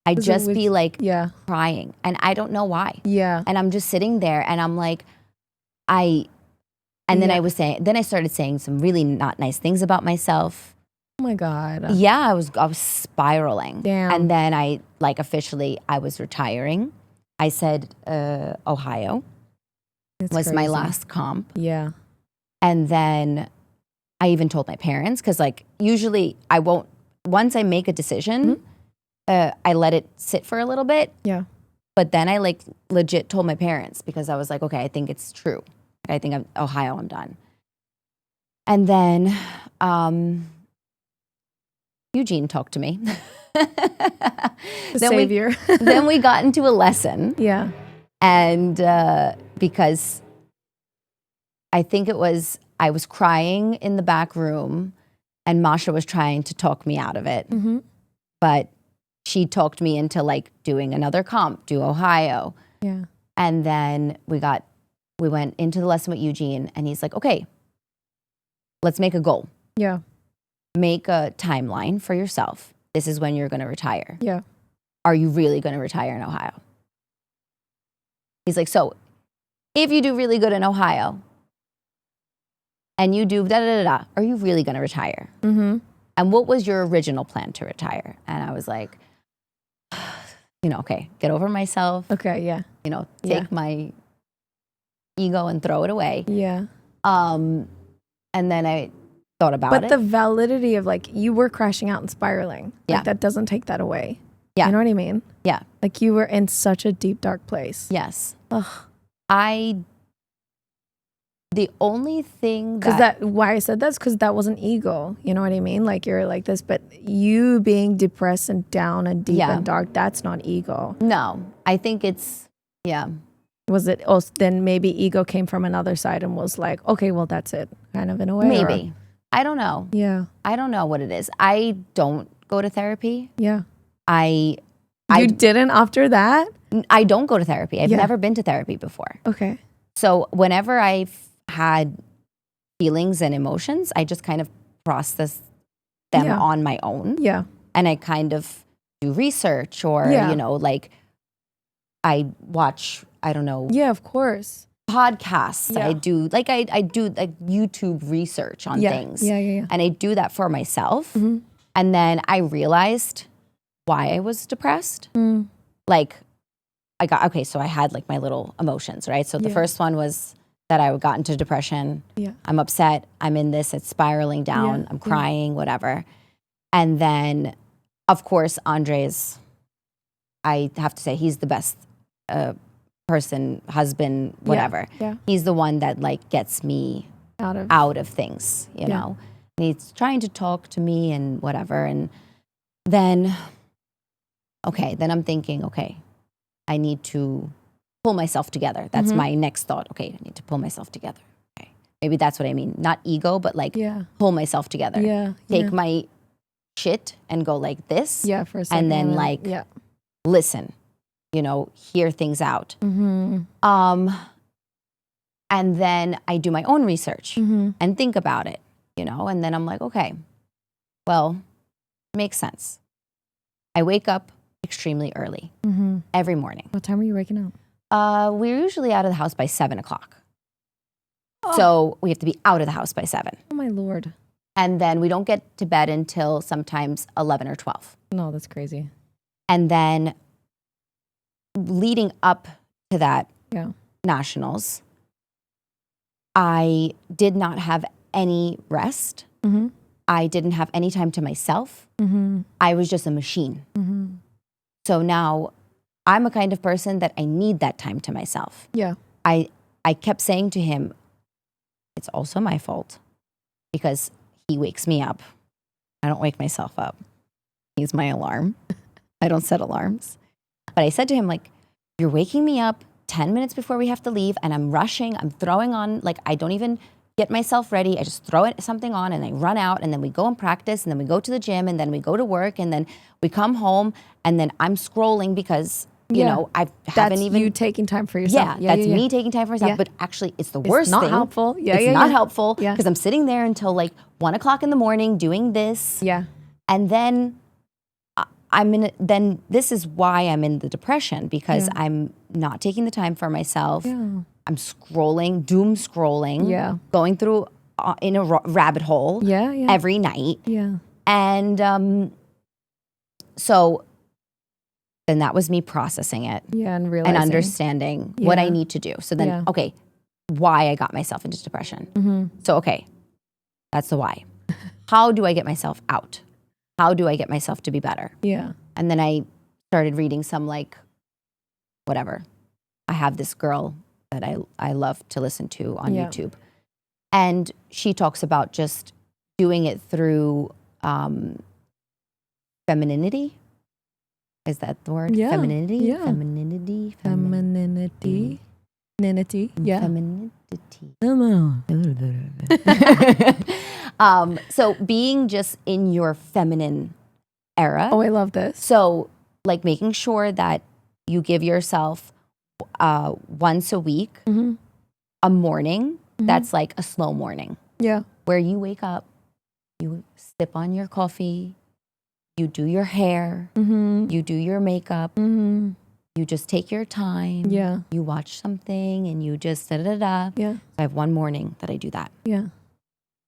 I'd just be like crying. And I don't know why. Yeah. And I'm just sitting there and I'm like, then I started saying some really not nice things about myself. Oh my God. Yeah, I was spiraling. Damn. And then I was retiring. I said Ohio was my last comp. Yeah. And then I even told my parents, because like usually I won't, once I make a decision, I let it sit for a little bit. Yeah. But then I like legit told my parents because I was like, okay, I think it's true. I think I'm done. And then Eugene talked to me. The savior. Then we got into a lesson. Yeah. And because I think I was crying in the back room and Masha was trying to talk me out of it. But she talked me into like doing another comp, do Ohio. Yeah. And then we went into the lesson with Eugene and he's like, okay, let's make a goal. Yeah. Make a timeline for yourself. This is when you're going to retire. Yeah. Are you really going to retire in Ohio? He's like, so if you do really good in Ohio and you do da-da-da-da, are you really going to retire? And what was your original plan to retire? And I was like, okay, get over myself. Okay, yeah. Take my ego and throw it away. Yeah. And then I thought about it. But the validity of like, you were crashing out and spiraling. Yeah. Like that doesn't take that away. Yeah. You know what I mean? Yeah. Like you were in such a deep, dark place. Yes. Ugh. The only thing why I said that's because that wasn't ego. You know what I mean? Like you're like this, but you being depressed and down and deep and dark, that's not ego. No, I think it's, Was it also, then maybe ego came from another side and was like, okay, well, that's it, kind of in a way? Maybe. I don't know. Yeah. I don't know what it is. I don't go to therapy. Yeah. You didn't after that? I don't go to therapy. I've never been to therapy before. Okay. So whenever I've had feelings and emotions, I just kind of process them on my own. Yeah. And I kind of do research or, like I watch, I don't know. Yeah, of course. Podcasts. Yeah. I do like YouTube research on things. Yeah. And I do that for myself. And then I realized why I was depressed. Like so I had like my little emotions, right? So the first one was that I got into depression. Yeah. I'm upset. I'm in this. It's spiraling down. I'm crying, whatever. And then, of course, Andres, I have to say, he's the best person, husband, whatever. Yeah. He's the one that like gets me out of things, you know. And he's trying to talk to me and whatever. And then, I'm thinking, I need to pull myself together. That's my next thought. Okay, I need to pull myself together. Okay. Maybe that's what I mean. Not ego, but like pull myself together. Yeah. Take my shit and go like this. Yeah, for a second. And then listen, hear things out. And then I do my own research and think about it, and then I'm like, okay, well, it makes sense. I wake up extremely early every morning. What time are you waking up? We're usually out of the house by 7:00. Oh. So we have to be out of the house by 7. Oh my Lord. And then we don't get to bed until sometimes 11 or 12. No, that's crazy. And then leading up to that nationals, I did not have any rest. I didn't have any time to myself. I was just a machine. So now I'm a kind of person that I need that time to myself. Yeah. I kept saying to him, it's also my fault because he wakes me up. I don't wake myself up. He's my alarm. I don't set alarms. But I said to him, like, you're waking me up 10 minutes before we have to leave and I'm rushing. I'm throwing on, like, I don't even get myself ready. I just throw something on and I run out and then we go and practice and then we go to the gym and then we go to work and then we come home and then I'm scrolling because, I haven't even... That's you taking time for yourself. Yeah, that's me taking time for myself. But actually, it's the worst thing. It's not helpful. It's not helpful because I'm sitting there until like 1:00 in the morning doing this. Yeah. And then then this is why I'm in the depression because I'm not taking the time for myself. Yeah. I'm scrolling, doom scrolling, going through in a rabbit hole every night. Yeah. And so then that was me processing it. Yeah, and realizing. And understanding what I need to do. So then, why I got myself into depression. So, that's the why. How do I get myself out? How do I get myself to be better? Yeah. And then I started reading some like whatever. I have this girl that I love to listen to on Yeah. YouTube. And she talks about just doing it through femininity. Is that the word? Yeah. Femininity? Yeah. Femininity? Femininity. Femininity. Yeah. Femininity. Oh, So being just in your feminine era. I love this. So like making sure that you give yourself once a week, a morning that's like a slow morning. Yeah. Where you wake up, you sip on your coffee, you do your hair, you do your makeup, you just take your time. Yeah. You watch something and you just da-da-da-da. Yeah. So I have one morning that I do that. Yeah.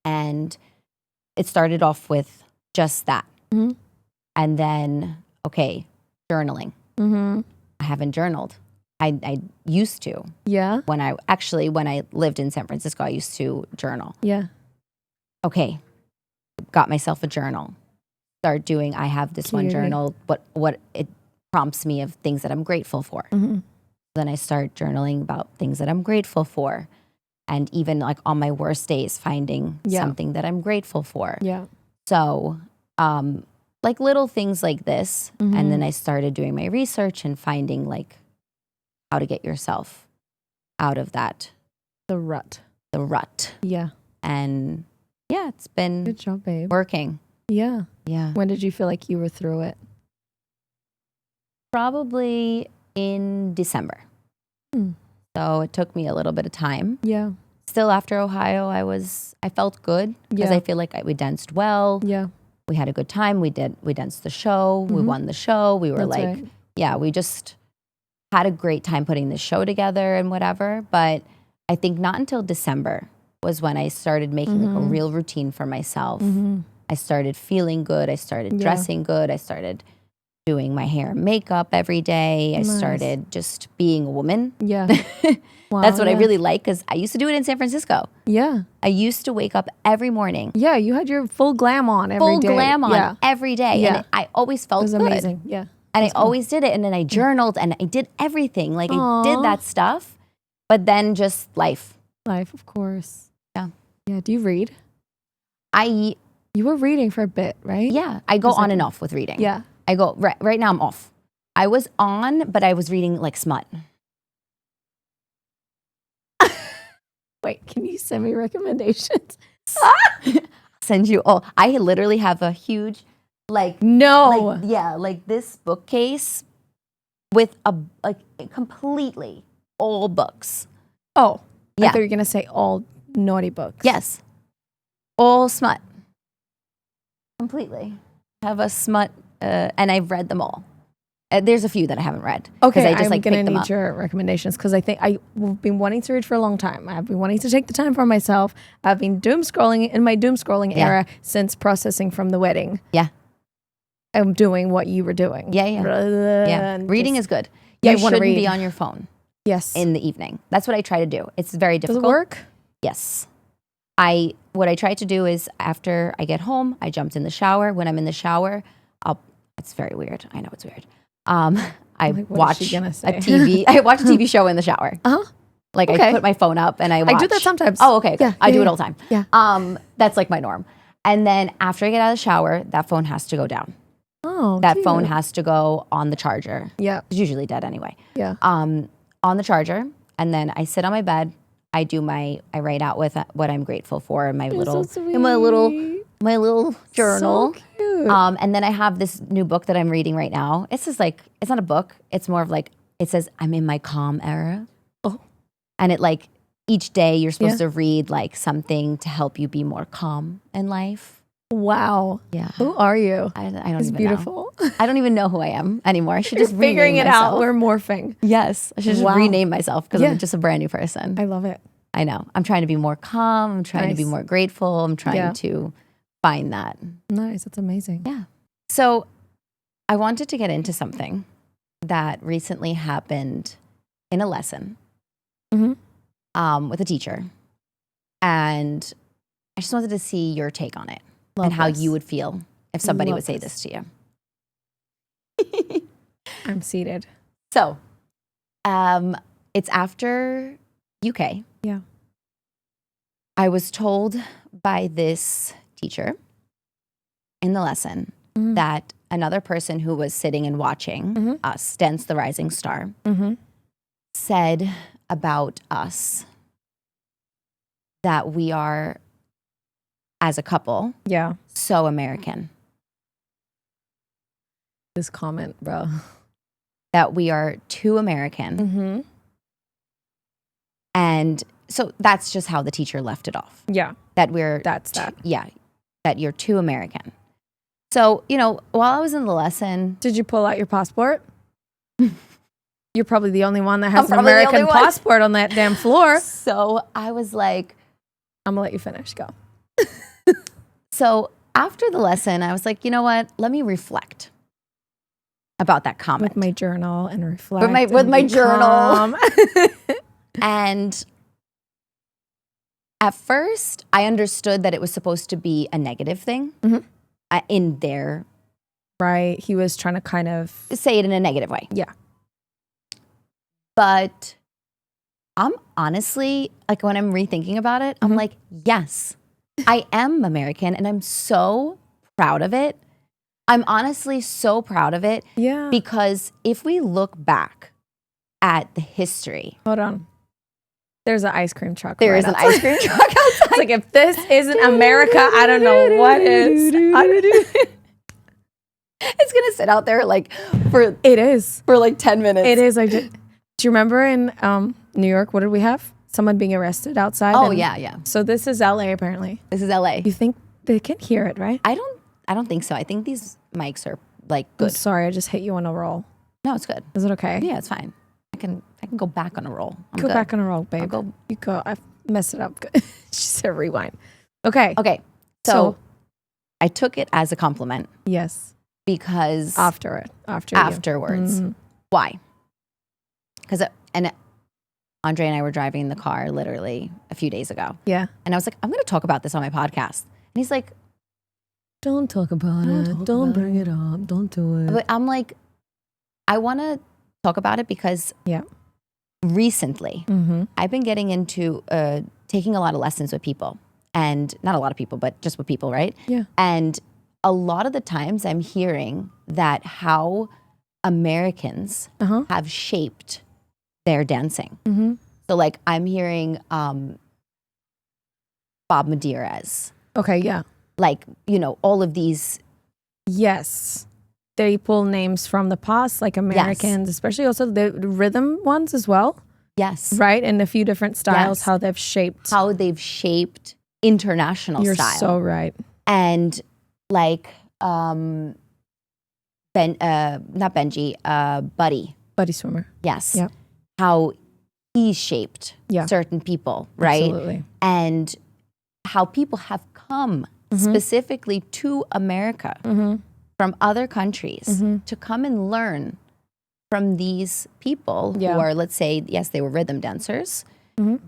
And it started off with just that. And then, okay, journaling. I haven't journaled. I used to. Yeah. When I lived in San Francisco, I used to journal. Yeah. Okay, got myself a journal. Start doing, I have this one journal, what it prompts me of things that I'm grateful for. Then I start journaling about things that I'm grateful for. And even like on my worst days, finding something that I'm grateful for. Yeah. So, like little things like this. And then I started doing my research and finding like how to get yourself out of that. The rut. Yeah. And yeah, it's been Good job, babe. working. Yeah. Yeah. When did you feel like you were through it? Probably in December. So it took me a little bit of time. Yeah. Still after Ohio, I felt good because I feel like we danced well. Yeah. We had a good time. We danced the show. We won the show. We were we just had a great time putting the show together and whatever. But I think not until December was when I started making like a real routine for myself. I started feeling good. I started dressing good. I started doing my hair and makeup every day. I started just being a woman. Yeah. Wow, That's what I really like because I used to do it in San Francisco. Yeah. I used to wake up every morning. Yeah, you had your full glam on every day. Full glam on every day. Yeah. And I always felt It was good. amazing. Yeah. And I always did it. And then I journaled and I did everything. Like I did that stuff. But then just life. Life, of course. Yeah. Yeah. Do you read? You were reading for a bit, right? Yeah. I go on and off with reading. Yeah. I go, right now I'm off. I was on, but I was reading like smut. Wait, can you send me recommendations? Send you all. I literally have a huge, like this bookcase with completely all books. Oh, yeah. I thought you were gonna say all naughty books. Yes, all smut. Completely. I have a smut, and I've read them all. There's a few that I haven't read. Okay, I just I'm gonna need your recommendations because I think I've been wanting to read for a long time. I've been wanting to take the time for myself. I've been doom scrolling era since processing from the wedding. Yeah, I'm doing what you were doing. Yeah. Reading is good. You shouldn't be on your phone. Yes, in the evening. That's what I try to do. It's very difficult. Does it work? Yes. What I try to do is after I get home, I jumped in the shower. When I'm in the shower, it's very weird. I know it's weird. I watch a TV. I watch a TV show in the shower. I put my phone up and I watch. I do that sometimes. Oh, okay. Yeah, I do it all the time. Yeah. That's like my norm. And then after I get out of the shower, that phone has to go down. Oh, that phone has to go on the charger. Yeah. It's usually dead anyway. Yeah. On the charger, and then I sit on my bed. I write out with what I'm grateful for in my little journal. So cute. And then I have this new book that I'm reading right now. It's just like, it's not a book. It's more of like, it says, I'm in my calm era. Oh. And it like, each day you're supposed to read like something to help you be more calm in life. Wow. Yeah. Who are you? I don't it's even beautiful. know. I don't even know who I am anymore. I should just figuring it myself. out. We're morphing. Yes. I should just rename myself because I'm just a brand new person. I love it. I know. I'm trying to be more calm. I'm trying to be more grateful. I'm trying to find that. Nice. That's amazing. Yeah. So I wanted to get into something that recently happened in a lesson with a teacher. And I just wanted to see your take on it and how you would feel if somebody would say this to you. I'm seated. So It's after UK. Yeah. I was told by this teacher in the lesson that another person who was sitting and watching us dance the Rising Star said about us that we are, as a couple, so American. This comment, bro. That we are too American. And so that's just how the teacher left it off. Yeah. That we're... That's that. Yeah. That you're too American. So, you know, while I was in the lesson... Did you pull out your passport? You're probably the only one that has an American passport on that damn floor. So I was like... I'm going to let you finish. Go. So after the lesson, I was like, you know what? Let me reflect about that comment. With my journal and reflect. With my journal. And at first, I understood that it was supposed to be a negative thing in there. Right. He was trying to kind of... say it in a negative way. Yeah. But I'm honestly, like when I'm rethinking about it, I'm like, yes, I am American and I'm so proud of it. I'm honestly so proud of it. Yeah. Because if we look back at the history. Hold on. There's an ice cream truck. There is an ice cream truck outside. It's like, if this isn't America, I don't know what is. It's going to sit out there like for... It is. For like 10 minutes. It is. Do you remember in New York, what did we have? Someone being arrested outside. Oh, yeah. So this is LA apparently. This is LA. You think they can hear it, right? I don't think so. I think these mics are like good. I'm sorry, I just hit you on a roll. No, it's good. Is it okay? Yeah, it's fine. I can go back on a roll. Go back on a roll, babe. You go. I messed it up. She said rewind. Okay. So I took it as a compliment. Yes. Because afterwards. Why? Because Andre and I were driving in the car literally a few days ago. Yeah. And I was like, I'm going to talk about this on my podcast. And he's like, don't talk about it. Don't bring it up. Don't do it. But I'm like, I want to talk about it because recently I've been getting into taking a lot of lessons with people. And not a lot of people, but just with people, right? Yeah. And a lot of the times I'm hearing that how Americans have shaped their dancing. So like I'm hearing Bob Medeiros. Okay, yeah. Like, you know, all of these. Yes. They pull names from the past, like Americans, especially also the rhythm ones as well. Yes. Right? And a few different styles, how they've shaped international You're style. So right. And like not Benji, Buddy Swimmer. Yes. Yep. How he shaped certain people, right? Absolutely. And how people have come specifically to America from other countries to come and learn from these people who are, let's say, yes, they were rhythm dancers,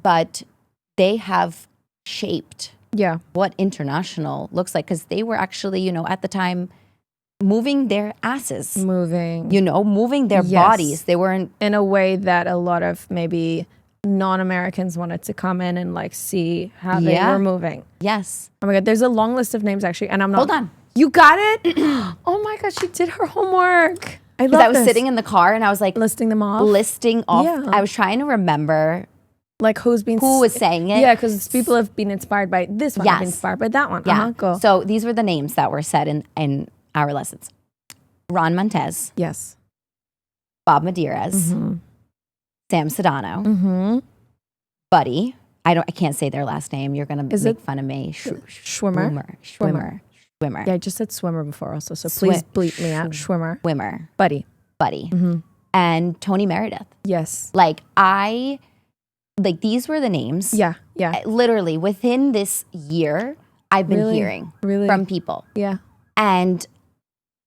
but they have shaped what international looks like, because they were actually, you know, at the time moving their asses. Moving their bodies. They weren't... in a way that a lot of maybe non-Americans wanted to come in and like see how they were moving. Yes. Oh my God, there's a long list of names actually, and I'm not... Hold on. You got it? Oh my God, she did her homework. I love I was sitting in the car and I was like... listing them off. Yeah. I was trying to remember... like who was saying it. Yeah, because people have been inspired by this one, have been inspired by that one. Yeah. Go. So these were the names that were said in our lessons. Ron Montez. Yes. Bob Medeiros. Sam Sedano. Buddy. I can't say their last name. You're gonna make fun of me. Schwimmer. Yeah, I just said swimmer before also, so please bleep me out. Schwimmer. Buddy. And Tony Meredith. Yes. These were the names. Yeah. Literally within this year, I've been hearing from people. Yeah. And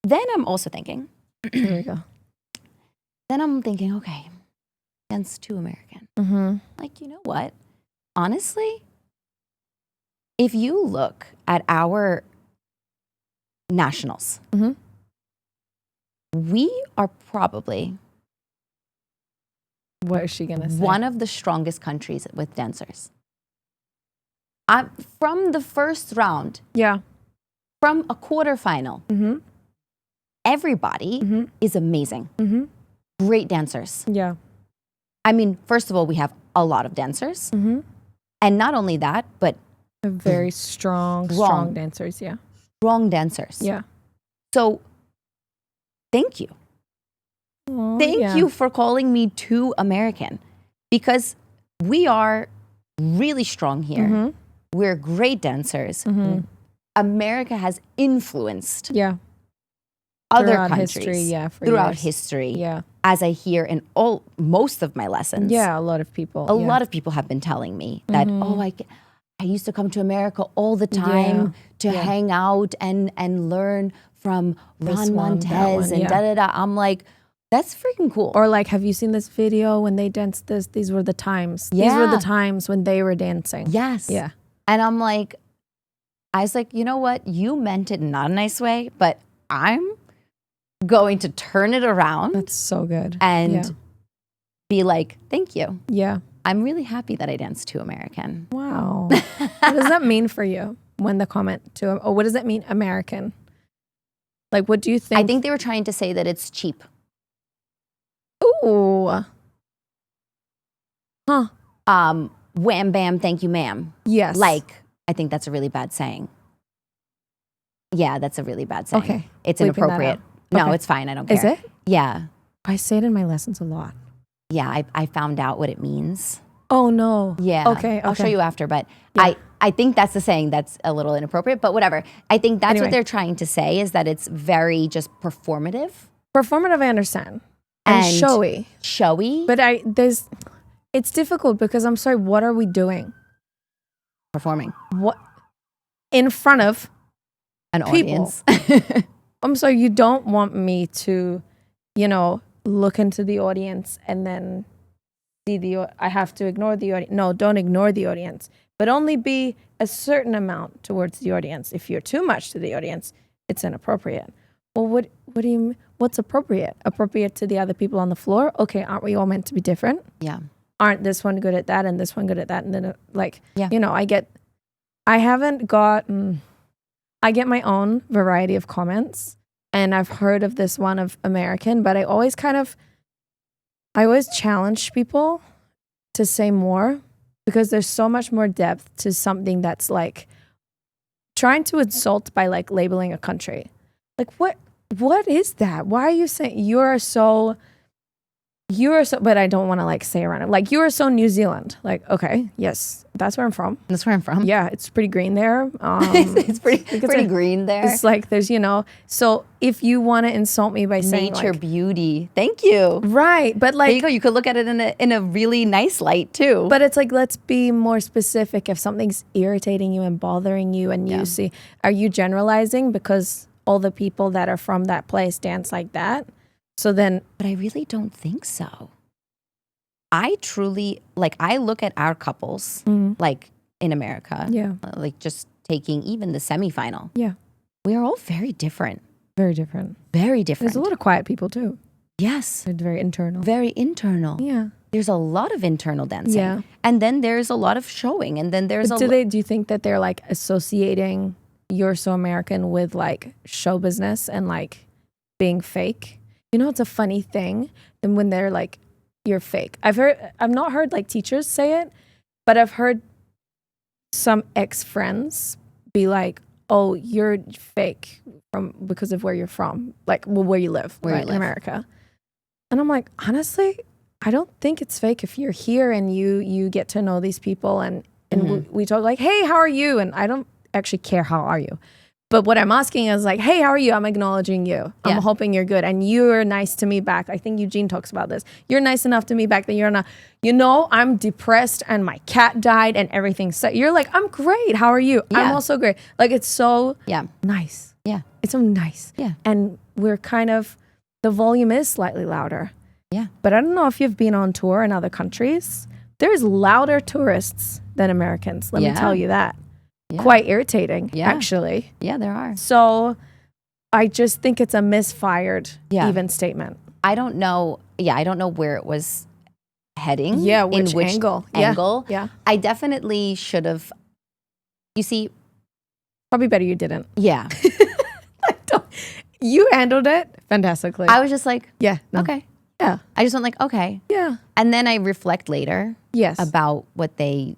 then I'm also thinking, here we go. Then I'm thinking, okay, that's too American. Like, you know what? Honestly, if you look at our nationals, we are probably What is she gonna say? One of the strongest countries with dancers. From the first round, Yeah. from a quarterfinal, everybody is amazing. Great dancers. Yeah. I mean, first of all, we have a lot of dancers. And not only that, but They're very strong dancers. Yeah. strong dancers. Yeah. So thank you. Oh, Thank you for calling me too American, because we are really strong here. We're great dancers. America has influenced other Throughout countries history, for throughout years. history. Yeah. As I hear in most of my lessons. Yeah, a lot of people. A lot of people have been telling me that, I used to come to America all the time to hang out and learn from Ron Montez and da-da-da. I'm like, that's freaking cool. Or like, have you seen this video when they danced this? These were the times. These were the times when they were dancing. Yes. Yeah. And I was like, you know what? You meant it in not a nice way, but I'm going to turn it around. That's so good. And be like, thank you. Yeah. I'm really happy that I danced too American. Wow. What does that mean for you when the comment or what does that mean, American? Like, what do you think? I think they were trying to say that it's cheap. Ooh. Huh. Wham, bam, thank you, ma'am. Yes. Like, I think that's a really bad saying. Yeah, that's a really bad saying. Okay. It's Bleeping inappropriate. that out. No, Okay. it's fine. I don't care. Is it? Yeah. I say it in my lessons a lot. Yeah, I found out what it means. Oh, no. Yeah. Okay. I'll show you after, but Yeah. I think that's the saying that's a little inappropriate, but whatever. I think that's Anyway. what they're trying to say, is that it's very just performative. Performative, I understand. And showy. Showy. But it's difficult because I'm sorry, what are we doing? Performing. What? In front of An people. audience. I'm sorry, you don't want me to, look into the audience and then I have to ignore the audience. No, don't ignore the audience, but only be a certain amount towards the audience. If you're too much to the audience, it's inappropriate. Well, what do you mean? What's appropriate? Appropriate to the other people on the floor? Okay, aren't we all meant to be different? Yeah. Aren't this one good at that and this one good at that? And then I get my own variety of comments, and I've heard of this one of American, but I always challenge people to say more, because there's so much more depth to something that's like trying to insult by like labeling a country. Like, what is that? Why are you saying you're so, but I don't want to like say around it. Like, you are so New Zealand. Like, okay, yes, that's where I'm from. That's where I'm from. Yeah, it's pretty green there. It's pretty green there. It's like there's, so if you want to insult me by saying Nature, like, beauty. Thank you. right, but There you like, go. You could look at it in a really nice light too. but it's like, let's be more specific. If something's irritating you and bothering you, and you see, are you generalizing because all the people that are from that place dance like that? So then, But I really don't think so. I truly, I look at our couples, like in America, like just taking even the semifinal. Yeah. We are all very different. Very different. Very different. There's a lot of quiet people too. Yes. They're very internal. Very internal. Yeah. There's a lot of internal dancing. Yeah. And then there's a lot of showing. And then there's But do you think that they're like associating You're So American with like show business and like being fake? It's a funny thing. And when they're like, you're fake. I've not heard like teachers say it, but I've heard some ex-friends be like, oh, you're fake because of where you're from, like where you live, in America. And I'm like, honestly, I don't think it's fake if you're here and you get to know these people and we talk like, hey, how are you? And I don't actually care how are you. But what I'm asking is like, hey, how are you? I'm acknowledging you. I'm hoping you're good. And you're nice to me back. I think Eugene talks about this. You're nice enough to me back that you're not, I'm depressed and my cat died and everything. So you're like, I'm great. How are you? Yeah. I'm also great. Like, it's so nice. Yeah. It's so nice. Yeah. And we're the volume is slightly louder. Yeah. But I don't know if you've been on tour in other countries. There's louder tourists than Americans. Let me tell you that. Yeah. Quite irritating, actually. Yeah, there are. So I just think it's a misfired even statement. I don't know. Yeah, I don't know where it was heading. Yeah, in which angle. angle. Yeah. I definitely should have. You see, Probably better you didn't. yeah. You handled it fantastically. I was just like, yeah. No. okay. Yeah. I just went like, okay. Yeah. And then I reflect later Yes. about what they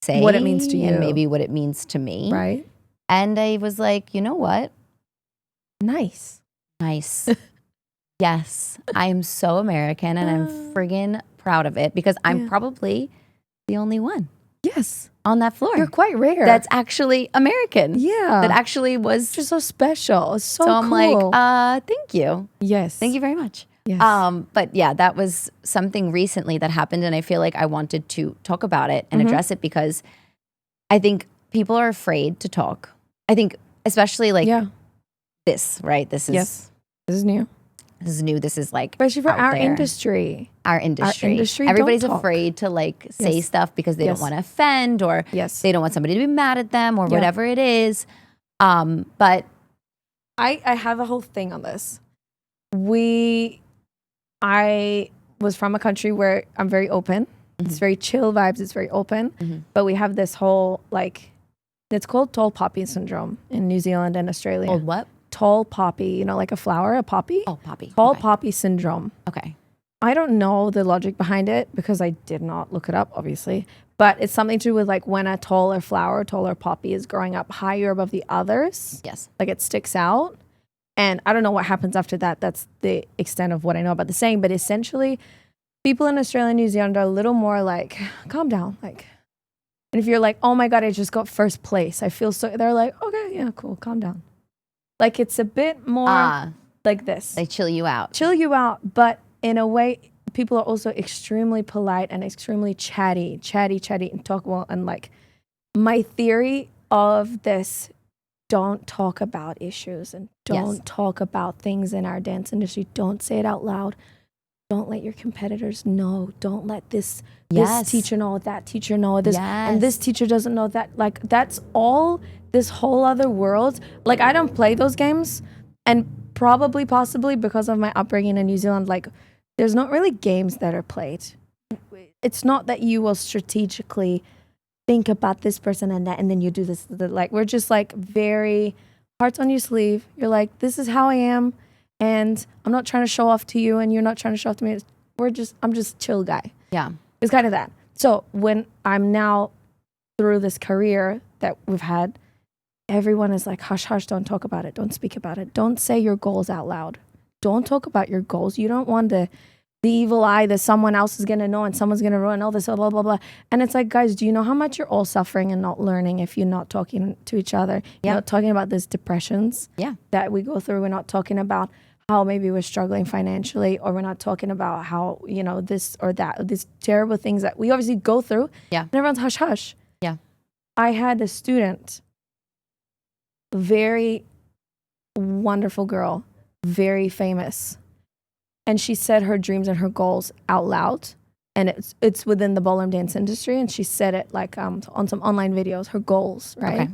say. What it means to you. And maybe what it means to me. Right. And I was like, you know what? Nice. Yes. I am so American and I'm friggin' proud of it because I'm probably the only one. Yes. On that floor. You're quite rare. That's actually American. Yeah. That actually was just so special. It's so I'm cool. like, thank you. Yes. Thank you very much. Yes. But yeah, that was something recently that happened and I feel like I wanted to talk about it and address it because I think people are afraid to talk. I think especially like this, right? This is This is new. This is new. This is like especially for our there. industry. Our industry. Everybody's afraid to like say stuff because they don't want to offend or they don't want somebody to be mad at them or whatever it is. But I have a whole thing on this. I was from a country where I'm very open. It's very chill vibes. It's very open. But we have this whole like, it's called tall poppy syndrome in New Zealand and Australia. Called what? Tall poppy, you know, like a flower, a poppy. Oh, poppy. Tall poppy syndrome. Okay. I don't know the logic behind it because I did not look it up, obviously. But it's something to do with like when a taller flower, taller poppy is growing up higher above the others. Yes. Like it sticks out. And I don't know what happens after that. That's the extent of what I know about the saying. But essentially, people in Australia and New Zealand are a little more like, calm down. Like, and if you're like, oh my God, I just got first place. I feel so, they're like, okay, yeah, cool, calm down. Like it's a bit more like this. They chill you out. Chill you out. But in a way, people are also extremely polite and extremely chatty and talkable. And like my theory of this, don't talk about issues and don't talk about things in our dance industry. Don't say it out loud. Don't let your competitors know. Don't let this teacher know, that teacher know this. And this teacher doesn't know that. Like that's all this whole other world. Like I don't play those games. And possibly because of my upbringing in New Zealand, like there's not really games that are played. It's not that you will strategically think about this person and that, and then you do this. Like we're just like very hearts on your sleeve. You're like, this is how I am, and I'm not trying to show off to you, and you're not trying to show off to me. I'm just chill guy. Yeah, it's kind of that. So when I'm now through this career that we've had, everyone is like, hush, hush, don't talk about it. Don't speak about it. Don't say your goals out loud. Don't talk about your goals. You don't want the evil eye that someone else is going to know and someone's going to ruin all this, blah, blah, blah. And it's like, guys, do you know how much you're all suffering and not learning if you're not talking to each other? You're not talking about these depressions that we go through. We're not talking about how maybe we're struggling financially, or we're not talking about how, you know, this or that, these terrible things that we obviously go through. Yeah. And everyone's hush, hush. Yeah. I had a student, very wonderful girl, very famous. And she said her dreams and her goals out loud. And it's within the ballroom dance industry. And she said it like on some online videos, her goals, right? Okay.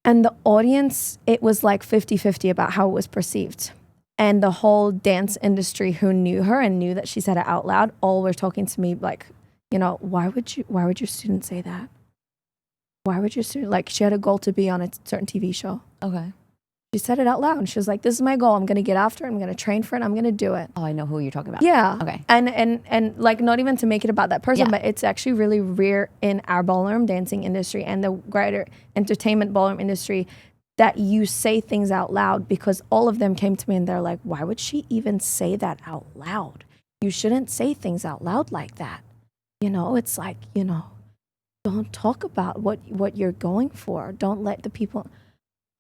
And the audience, it was like 50-50 about how it was perceived. And the whole dance industry who knew her and knew that she said it out loud, all were talking to me like, you know, why would your student say that? Why would your student, like she had a goal to be on a certain TV show. Okay. She said it out loud. And she was like, this is my goal. I'm going to get after it. I'm going to train for it. I'm going to do it. Oh, I know who you're talking about. Yeah. Okay. And like not even to make it about that person, but it's actually really rare in our ballroom dancing industry and the greater entertainment ballroom industry that you say things out loud, because all of them came to me and they're like, why would she even say that out loud? You shouldn't say things out loud like that. You know, it's like, you know, don't talk about what you're going for. Don't let the people...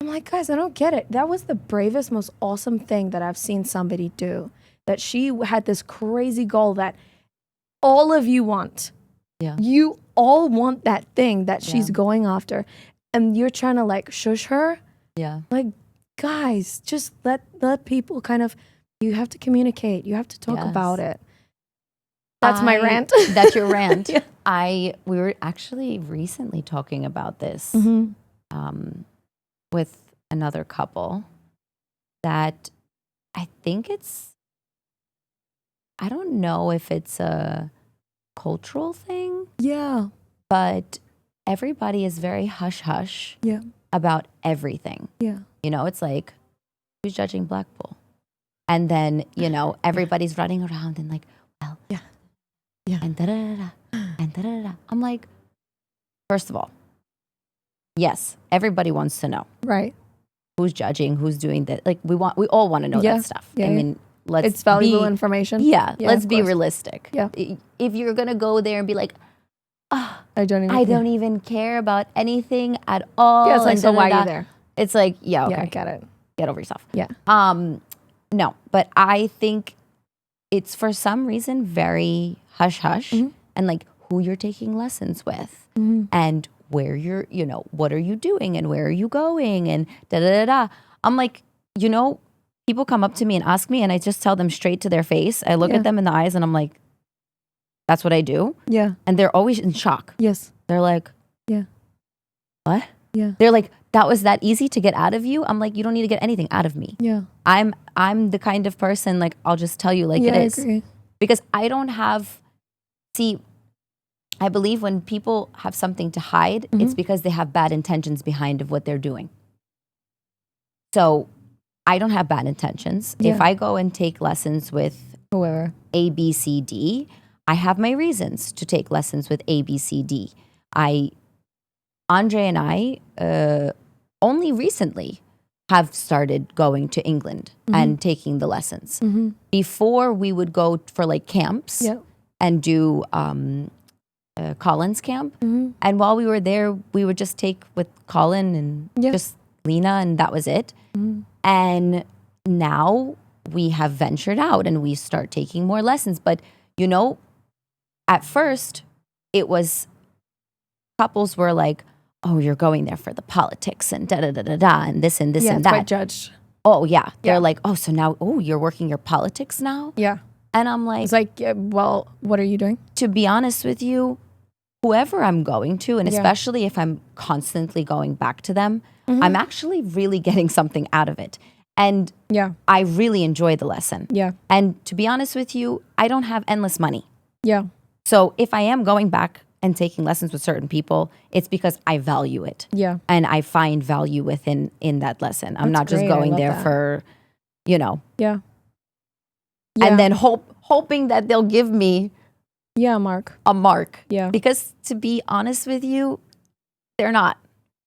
I'm like, guys, I don't get it. That was the bravest, most awesome thing that I've seen somebody do. That she had this crazy goal that all of you want. Yeah. You all want that thing that she's going after. And you're trying to like shush her. Yeah. Like, guys, just let people kind of, you have to communicate. You have to talk about it. That's my rant. That's your rant. We were actually recently talking about this. With another couple that I think it's I don't know if it's a cultural thing, Yeah. but everybody is very hush-hush Yeah. about everything. Yeah. You know, it's like, who's judging Blackpool? And then, you know, everybody's running around and like, well, Yeah. Yeah. and da-da-da-da, and da-da-da-da. I'm like, first of all, yes, everybody wants to know Right. who's judging, who's doing that. Like, we all want to know Yeah. that stuff. Yeah, I yeah. mean, let's It's valuable be, information. yeah, let's of be course. realistic. Yeah. If you're going to go there and be like, I don't even I don't even care about anything at all. Yeah, it's like, and so why are da-da-da. you there? It's like, yeah, okay. Yeah, I get it. Get over yourself. Yeah. No, but I think it's for some reason very hush-hush and like who you're taking lessons with and where you're, you know, what are you doing and where are you going and da-da-da-da. I'm like, you know, people come up to me and ask me and I just tell them straight to their face. I look at them in the eyes and I'm like, that's what I do. Yeah. And they're always in shock. Yes. They're like, Yeah. what? Yeah. They're like, that was that easy to get out of you? I'm like, you don't need to get anything out of me. Yeah. I'm the kind of person, like, I'll just tell you like it is. I agree. Because I don't have, see, I believe when people have something to hide, it's because they have bad intentions behind of what they're doing. So I don't have bad intentions. Yeah. If I go and take lessons with Whoever. A, B, C, D, I have my reasons to take lessons with A, B, C, D. Andre and I only recently have started going to England and taking the lessons. Before we would go for like camps and do Colin's camp. And while we were there, we would just take with Colin and just Lena and that was it. And now we have ventured out and we start taking more lessons. But, you know, at first it was couples were like, oh, you're going there for the politics and da-da-da-da-da and this and this and that. Quite judged. Oh, yeah. They're like, oh, so now, oh, you're working your politics now? Yeah. And I'm like, It's like, yeah, well, what are you doing? to be honest with you, whoever I'm going to, and especially if I'm constantly going back to them, I'm actually really getting something out of it. And I really enjoy the lesson. Yeah. And to be honest with you, I don't have endless money. Yeah. So if I am going back and taking lessons with certain people, it's because I value it. Yeah. And I find value within that lesson. I'm not just great. I going love there that. for, you know, Yeah. and then hoping that they'll give me Mark. a mark. Yeah. Because to be honest with you, they're not.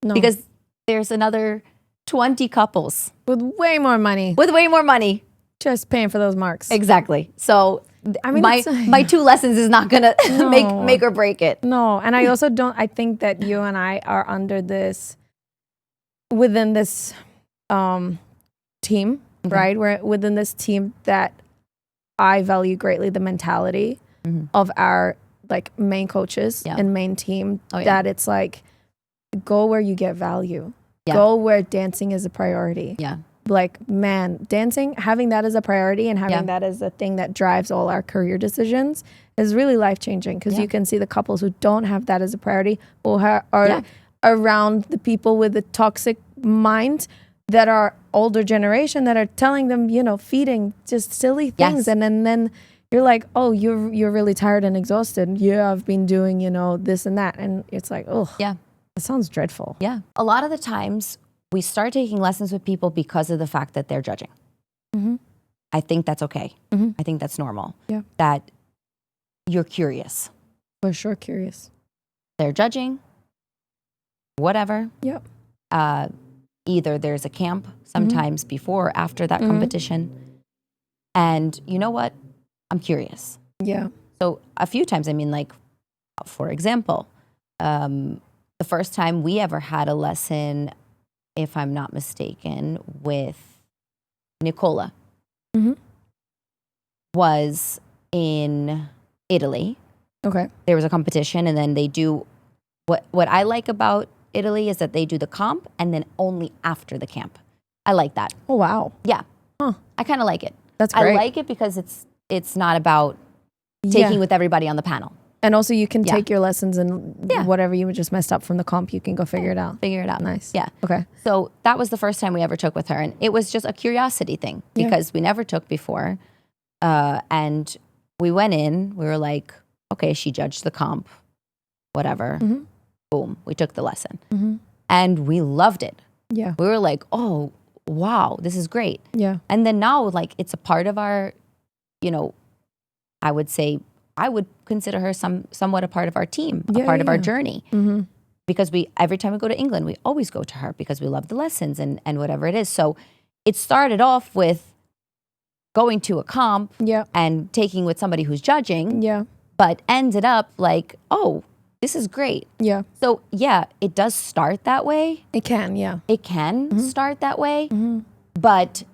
No. Because there's another 20 couples with way more money, with way more money. just paying for those marks. Exactly. So I mean, my 2 lessons is not gonna make or break it. No, and I also don't. I think that you and I are under this, within this team, right? We're within this team that I value greatly the mentality of our like main coaches and main team. That it's like, go where you get value. Go where dancing is a priority. Yeah. Like, man, dancing, having that as a priority and having that as a thing that drives all our career decisions is really life-changing, because you can see the couples who don't have that as a priority or are around the people with the toxic mind that are older generation that are telling them, you know, feeding just silly things. And then you're like, oh, you're really tired and exhausted. Yeah, I've been doing, you know, this and that. And it's like, oh, that sounds dreadful. Yeah. A lot of the times we start taking lessons with people because of the fact that they're judging. I think that's okay. I think that's normal. Yeah. That you're curious. For sure, curious. They're judging, whatever. Yep. Either there's a camp sometimes before or after that competition. And you know what? I'm curious. Yeah. So a few times, I mean, like, for example, the first time we ever had a lesson, if I'm not mistaken, with Nicola, was in Italy. Okay. There was a competition, and then they do what I like about Italy is that they do the comp and then only after the camp. I like that. Oh, wow. Yeah. Huh. I kind of like it. That's great. I like it because it's not about taking with everybody on the panel. And also you can take your lessons and whatever you just messed up from the comp, you can go figure it out. Figure it out. Nice. Yeah. Okay. So that was the first time we ever took with her. And it was just a curiosity thing because we never took before. And we went in, we were like, okay, she judged the comp, whatever. Boom, we took the lesson. And we loved it. Yeah. We were like, oh, wow, this is great. Yeah. And then now, like, it's a part of our, I would say, I would consider her somewhat a part of our team, a part of our journey. Because every time we go to England, we always go to her because we love the lessons and whatever it is. So it started off with going to a comp and taking with somebody who's judging, but ended up like, oh, this is great. Yeah. So yeah, it does start that way. It can, yeah. It can start that way, but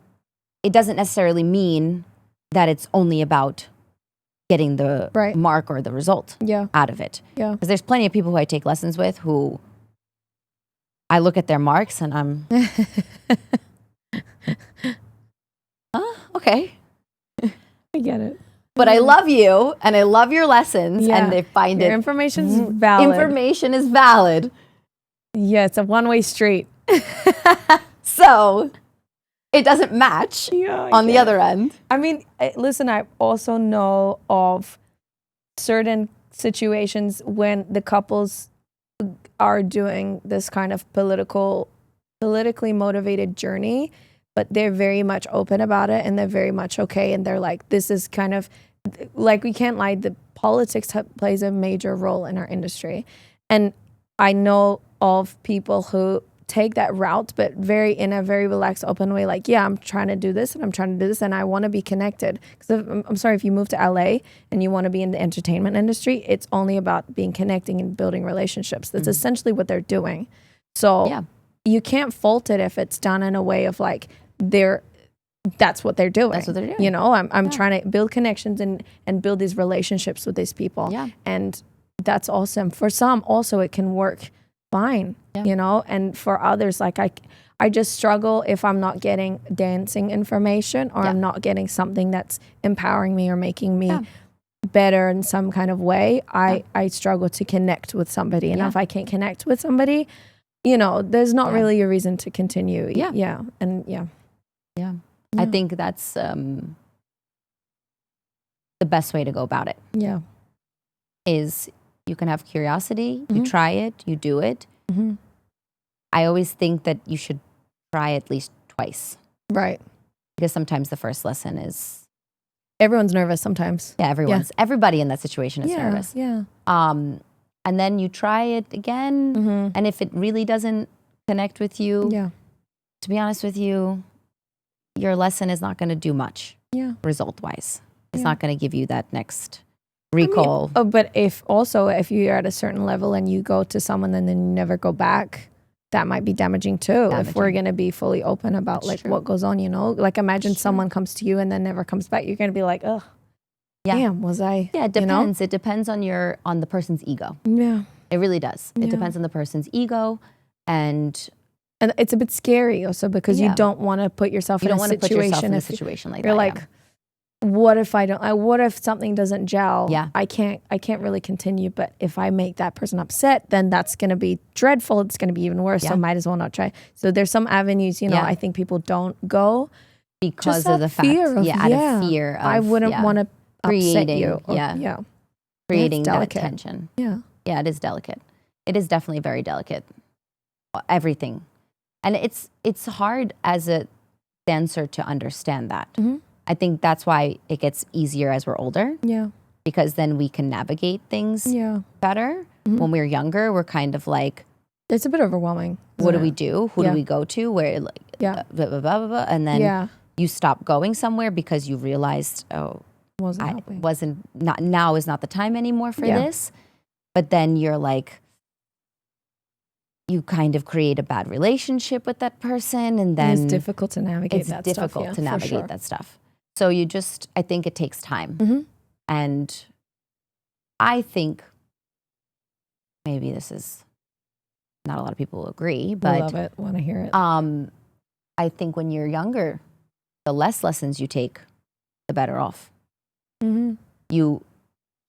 it doesn't necessarily mean that it's only about getting the mark or the result out of it. Yeah. Because there's plenty of people who I take lessons with who I look at their marks and I'm, okay. I get it. But I love you and I love your lessons and they find your information's valid. Information is valid. Yeah, it's a one-way street. So it doesn't match on the other end. I mean, listen, I also know of certain situations when the couples are doing this kind of politically motivated journey, but they're very much open about it and they're very much okay. And they're like, this is kind of like, we can't lie, the politics plays a major role in our industry. And I know of people who take that route, but in a very relaxed, open way. Like, yeah, I'm trying to do this and I'm trying to do this and I want to be connected. Because I'm sorry, if you move to LA and you want to be in the entertainment industry, it's only about being connecting and building relationships. That's essentially what they're doing. So you can't fault it if it's done in a way of like, that's what they're doing. That's what they're doing. I'm trying to build connections and build these relationships with these people. Yeah. And that's awesome. For some also it can work fine, and for others, like I just struggle if I'm not getting dancing information or I'm not getting something that's empowering me or making me better in some kind of way. I struggle to connect with somebody. And if I can't connect with somebody, there's not really a reason to continue. Yeah. I think that's the best way to go about it. Yeah. Is you can have curiosity, you try it, you do it. I always think that you should try at least twice. Right. Because sometimes the first lesson is... Everyone's nervous sometimes. Yeah, everybody in that situation is nervous. Yeah. And then you try it again, and if it really doesn't connect with you, to be honest with you, your lesson is not going to do much result-wise. It's not going to give you that next... recall. But if you're at a certain level and you go to someone and then you never go back, that might be damaging too. If we're going to be fully open about what goes on, like imagine someone comes to you and then never comes back. You're going to be like, ugh, damn, was I? Yeah, it depends. It depends on the person's ego. Yeah, it really does. It depends on the person's ego, and it's a bit scary also because you don't want to put yourself in a situation like that. You're like, what if something doesn't gel? Yeah. I can't really continue. But if I make that person upset, then that's going to be dreadful. It's going to be even worse. So I might as well not try. So there's some avenues, I think people don't go because of the fact. Out of fear of, I wouldn't want to upset you. Creating that tension. Yeah. Yeah, it is delicate. It is definitely very delicate. Everything. And it's hard as a dancer to understand that. I think that's why it gets easier as we're older. Yeah. Because then we can navigate things better. When we're younger, we're kind of like... It's a bit overwhelming. What do we do? Who do we go to? Where, like, blah, blah, blah, blah, and then you stop going somewhere because you realized, now is not the time anymore for this. But then you're like... You kind of create a bad relationship with that person, and then... It's difficult to navigate that stuff. It's difficult to navigate that stuff. So I think it takes time. And I think, maybe this is, not a lot of people will agree, but... I love it, want to hear it. I think when you're younger, the less lessons you take, the better off. You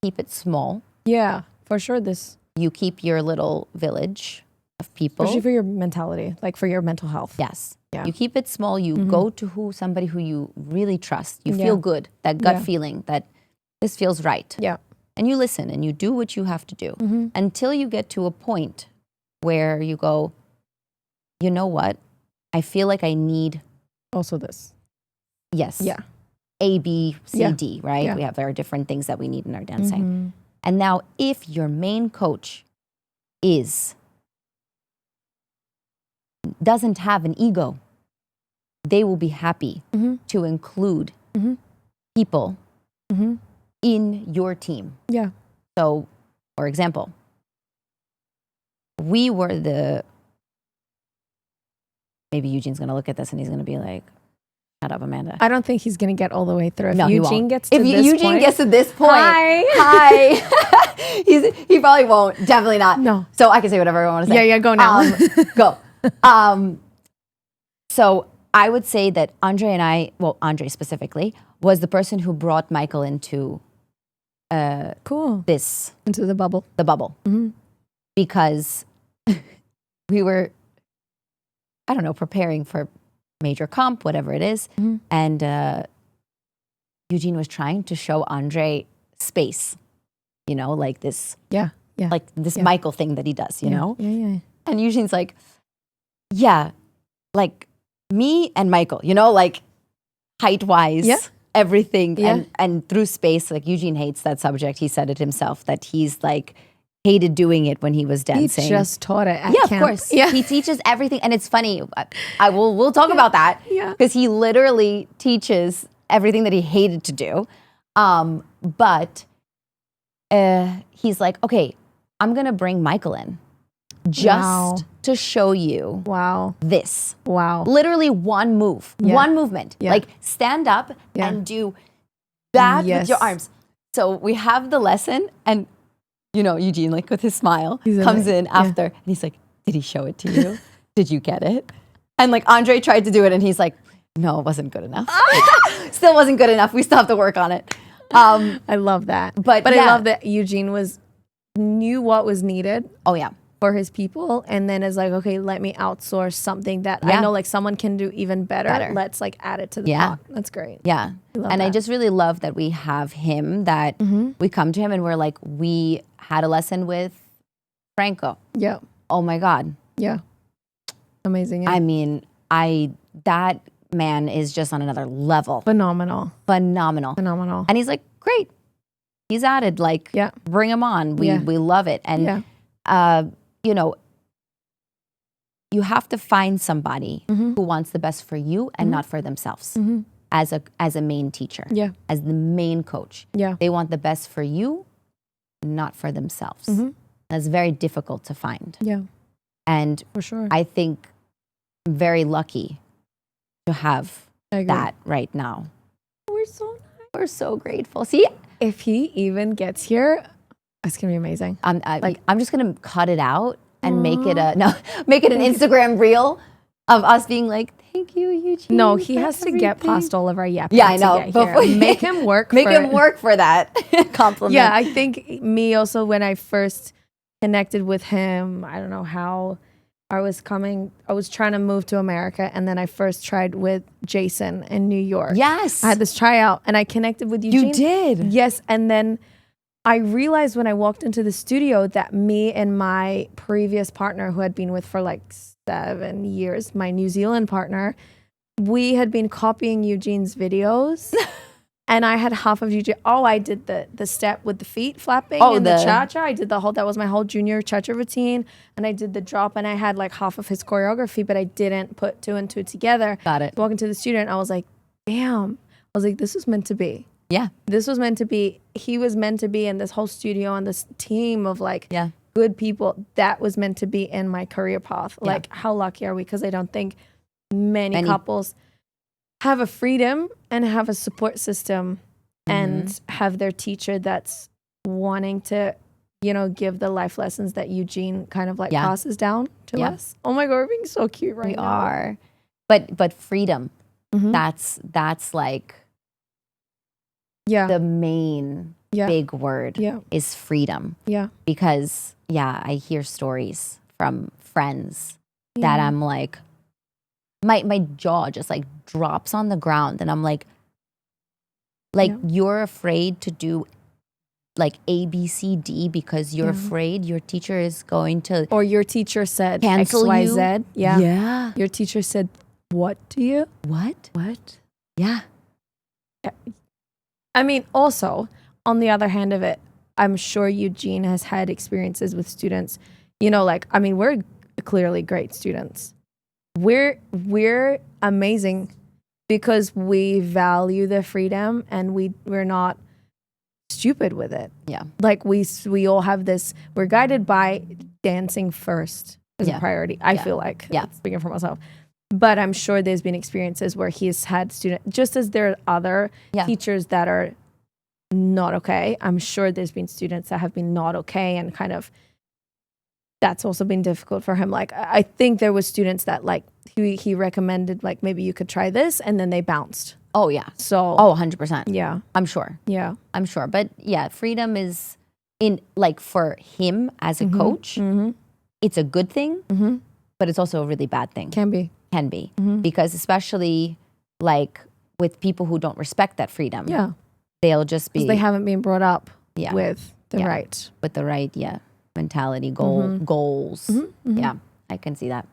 keep it small. Yeah, for sure. You keep your little village of people. Especially for your mentality, like for your mental health. Yes. Yeah. You keep it small. You go to somebody who you really trust. You feel good. That gut feeling that this feels right. Yeah. And you listen and you do what you have to do until you get to a point where you go, you know what? I feel like I need Also this. yes. Yeah. A, B, C, Yeah. D, right? Yeah. We have very different things that we need in our dancing. And now if your main coach doesn't have an ego, they will be happy to include people in your team. Yeah. So, for example, we were maybe Eugene's going to look at this and he's going to be like, shut up, Amanda. I don't think he's going to get all the way through. If No, he Eugene won't. gets to if this Eugene point, gets to this point, hi. He probably won't. Definitely not. No. So I can say whatever I want to say. Yeah, go now. Go. So I would say that Andre specifically, was the person who brought Michael into Cool. this, Into the bubble. because we were, I don't know, preparing for major comp, whatever it is. And Eugene was trying to show Andre space, like this, Yeah. like this Michael thing that he does, you know? Yeah. And Eugene's like, yeah, like me and Michael, like height-wise, everything. Yeah. And through space, like Eugene hates that subject. He said it himself, that he's like, hated doing it when he was dancing. He just taught it at Of camp. course. Yeah. He teaches everything. And it's funny. We'll talk about that. Yeah. Because he literally teaches everything that he hated to do. But he's like, okay, I'm going to bring Michael in just to show you this. Wow. Literally one movement. Yeah. Like stand up and do that with your arms. So we have the lesson and Eugene, like with his smile, comes in after and he's like, did he show it to you? Did you get it? And like Andre tried to do it and he's like, no, it wasn't good enough. Still wasn't good enough. We still have to work on it. I love that. But I love that Eugene knew what was needed. Oh yeah. For his people, and then is like, okay, let me outsource something that I know like someone can do even better. Let's like add it to the pot. That's great. Yeah. I just really love that we have him, that we come to him and we're like, we had a lesson with Franco. Yeah. Oh my God. Yeah. Amazing. Yeah. I mean, that man is just on another level. Phenomenal. And he's like, great. He's added, like, bring him on. We love it. And you have to find somebody who wants the best for you and not for themselves as a main teacher, as the main coach. Yeah. They want the best for you, not for themselves. That's very difficult to find. Yeah. And for sure. I think I'm very lucky to have that right now. We're so nice. We're so grateful. See? If he even gets here, it's gonna be amazing. I'm just gonna cut it out and make it an Instagram reel of us being like, "Thank you, Eugene." No, he has to get past all of our yapping. Yeah, I know. Make him work. Make him work for that compliment. Yeah, I think me also when I first connected with him, I don't know how I was trying to move to America, and then I first tried with Jason in New York. Yes, I had this tryout, and I connected with Eugene. You did, yes, and then I realized when I walked into the studio that me and my previous partner, who had been with for like 7 years, my New Zealand partner, we had been copying Eugene's videos. And I had half of Eugene. Oh, I did the step with the feet flapping and the cha-cha. I did that was my whole junior cha-cha routine. And I did the drop and I had like half of his choreography, but I didn't put 2 and 2 together. Got it. Walking to the studio and I was like, damn. I was like, this was meant to be. Yeah. This was meant to be. He was meant to be in this whole studio and this team of like good people. That was meant to be in my career path. Yeah. Like, how lucky are we? Because I don't think many couples have a freedom and have a support system and have their teacher that's wanting to, give the life lessons that Eugene kind of like passes down to us. Oh my God, we're being so cute right now. We are. But freedom, that's like the main big word is freedom. Yeah. Because, I hear stories from friends that I'm like, my jaw just like drops on the ground and I'm like, Like you're afraid to do like A, B, C, D because you're afraid your teacher is going to or your teacher said cancel X, you. Y, Z. Yeah. Yeah. Your teacher said what to you? What? What? Yeah. I mean, also, on the other hand of it, I'm sure Eugene has had experiences with students, you know, like, I mean, we're clearly great students. We're amazing because we value the freedom and we're not stupid with it. Yeah. Like we all have this, we're guided by dancing first as a priority. I feel like, speaking for myself. But I'm sure there's been experiences where he's had students, just as there are other teachers that are not okay. I'm sure there's been students that have been not okay, and kind of that's also been difficult for him. Like I think there was students that like he recommended like maybe you could try this, and then they bounced. Oh yeah. So 100%. Yeah. I'm sure. Yeah. I'm sure. But yeah, freedom is in like for him as a coach, it's a good thing, but it's also a really bad thing. Can be. Because especially like with people who don't respect that freedom, they'll just be, they haven't been brought up with the right mentality, goals. Yeah, I can see that.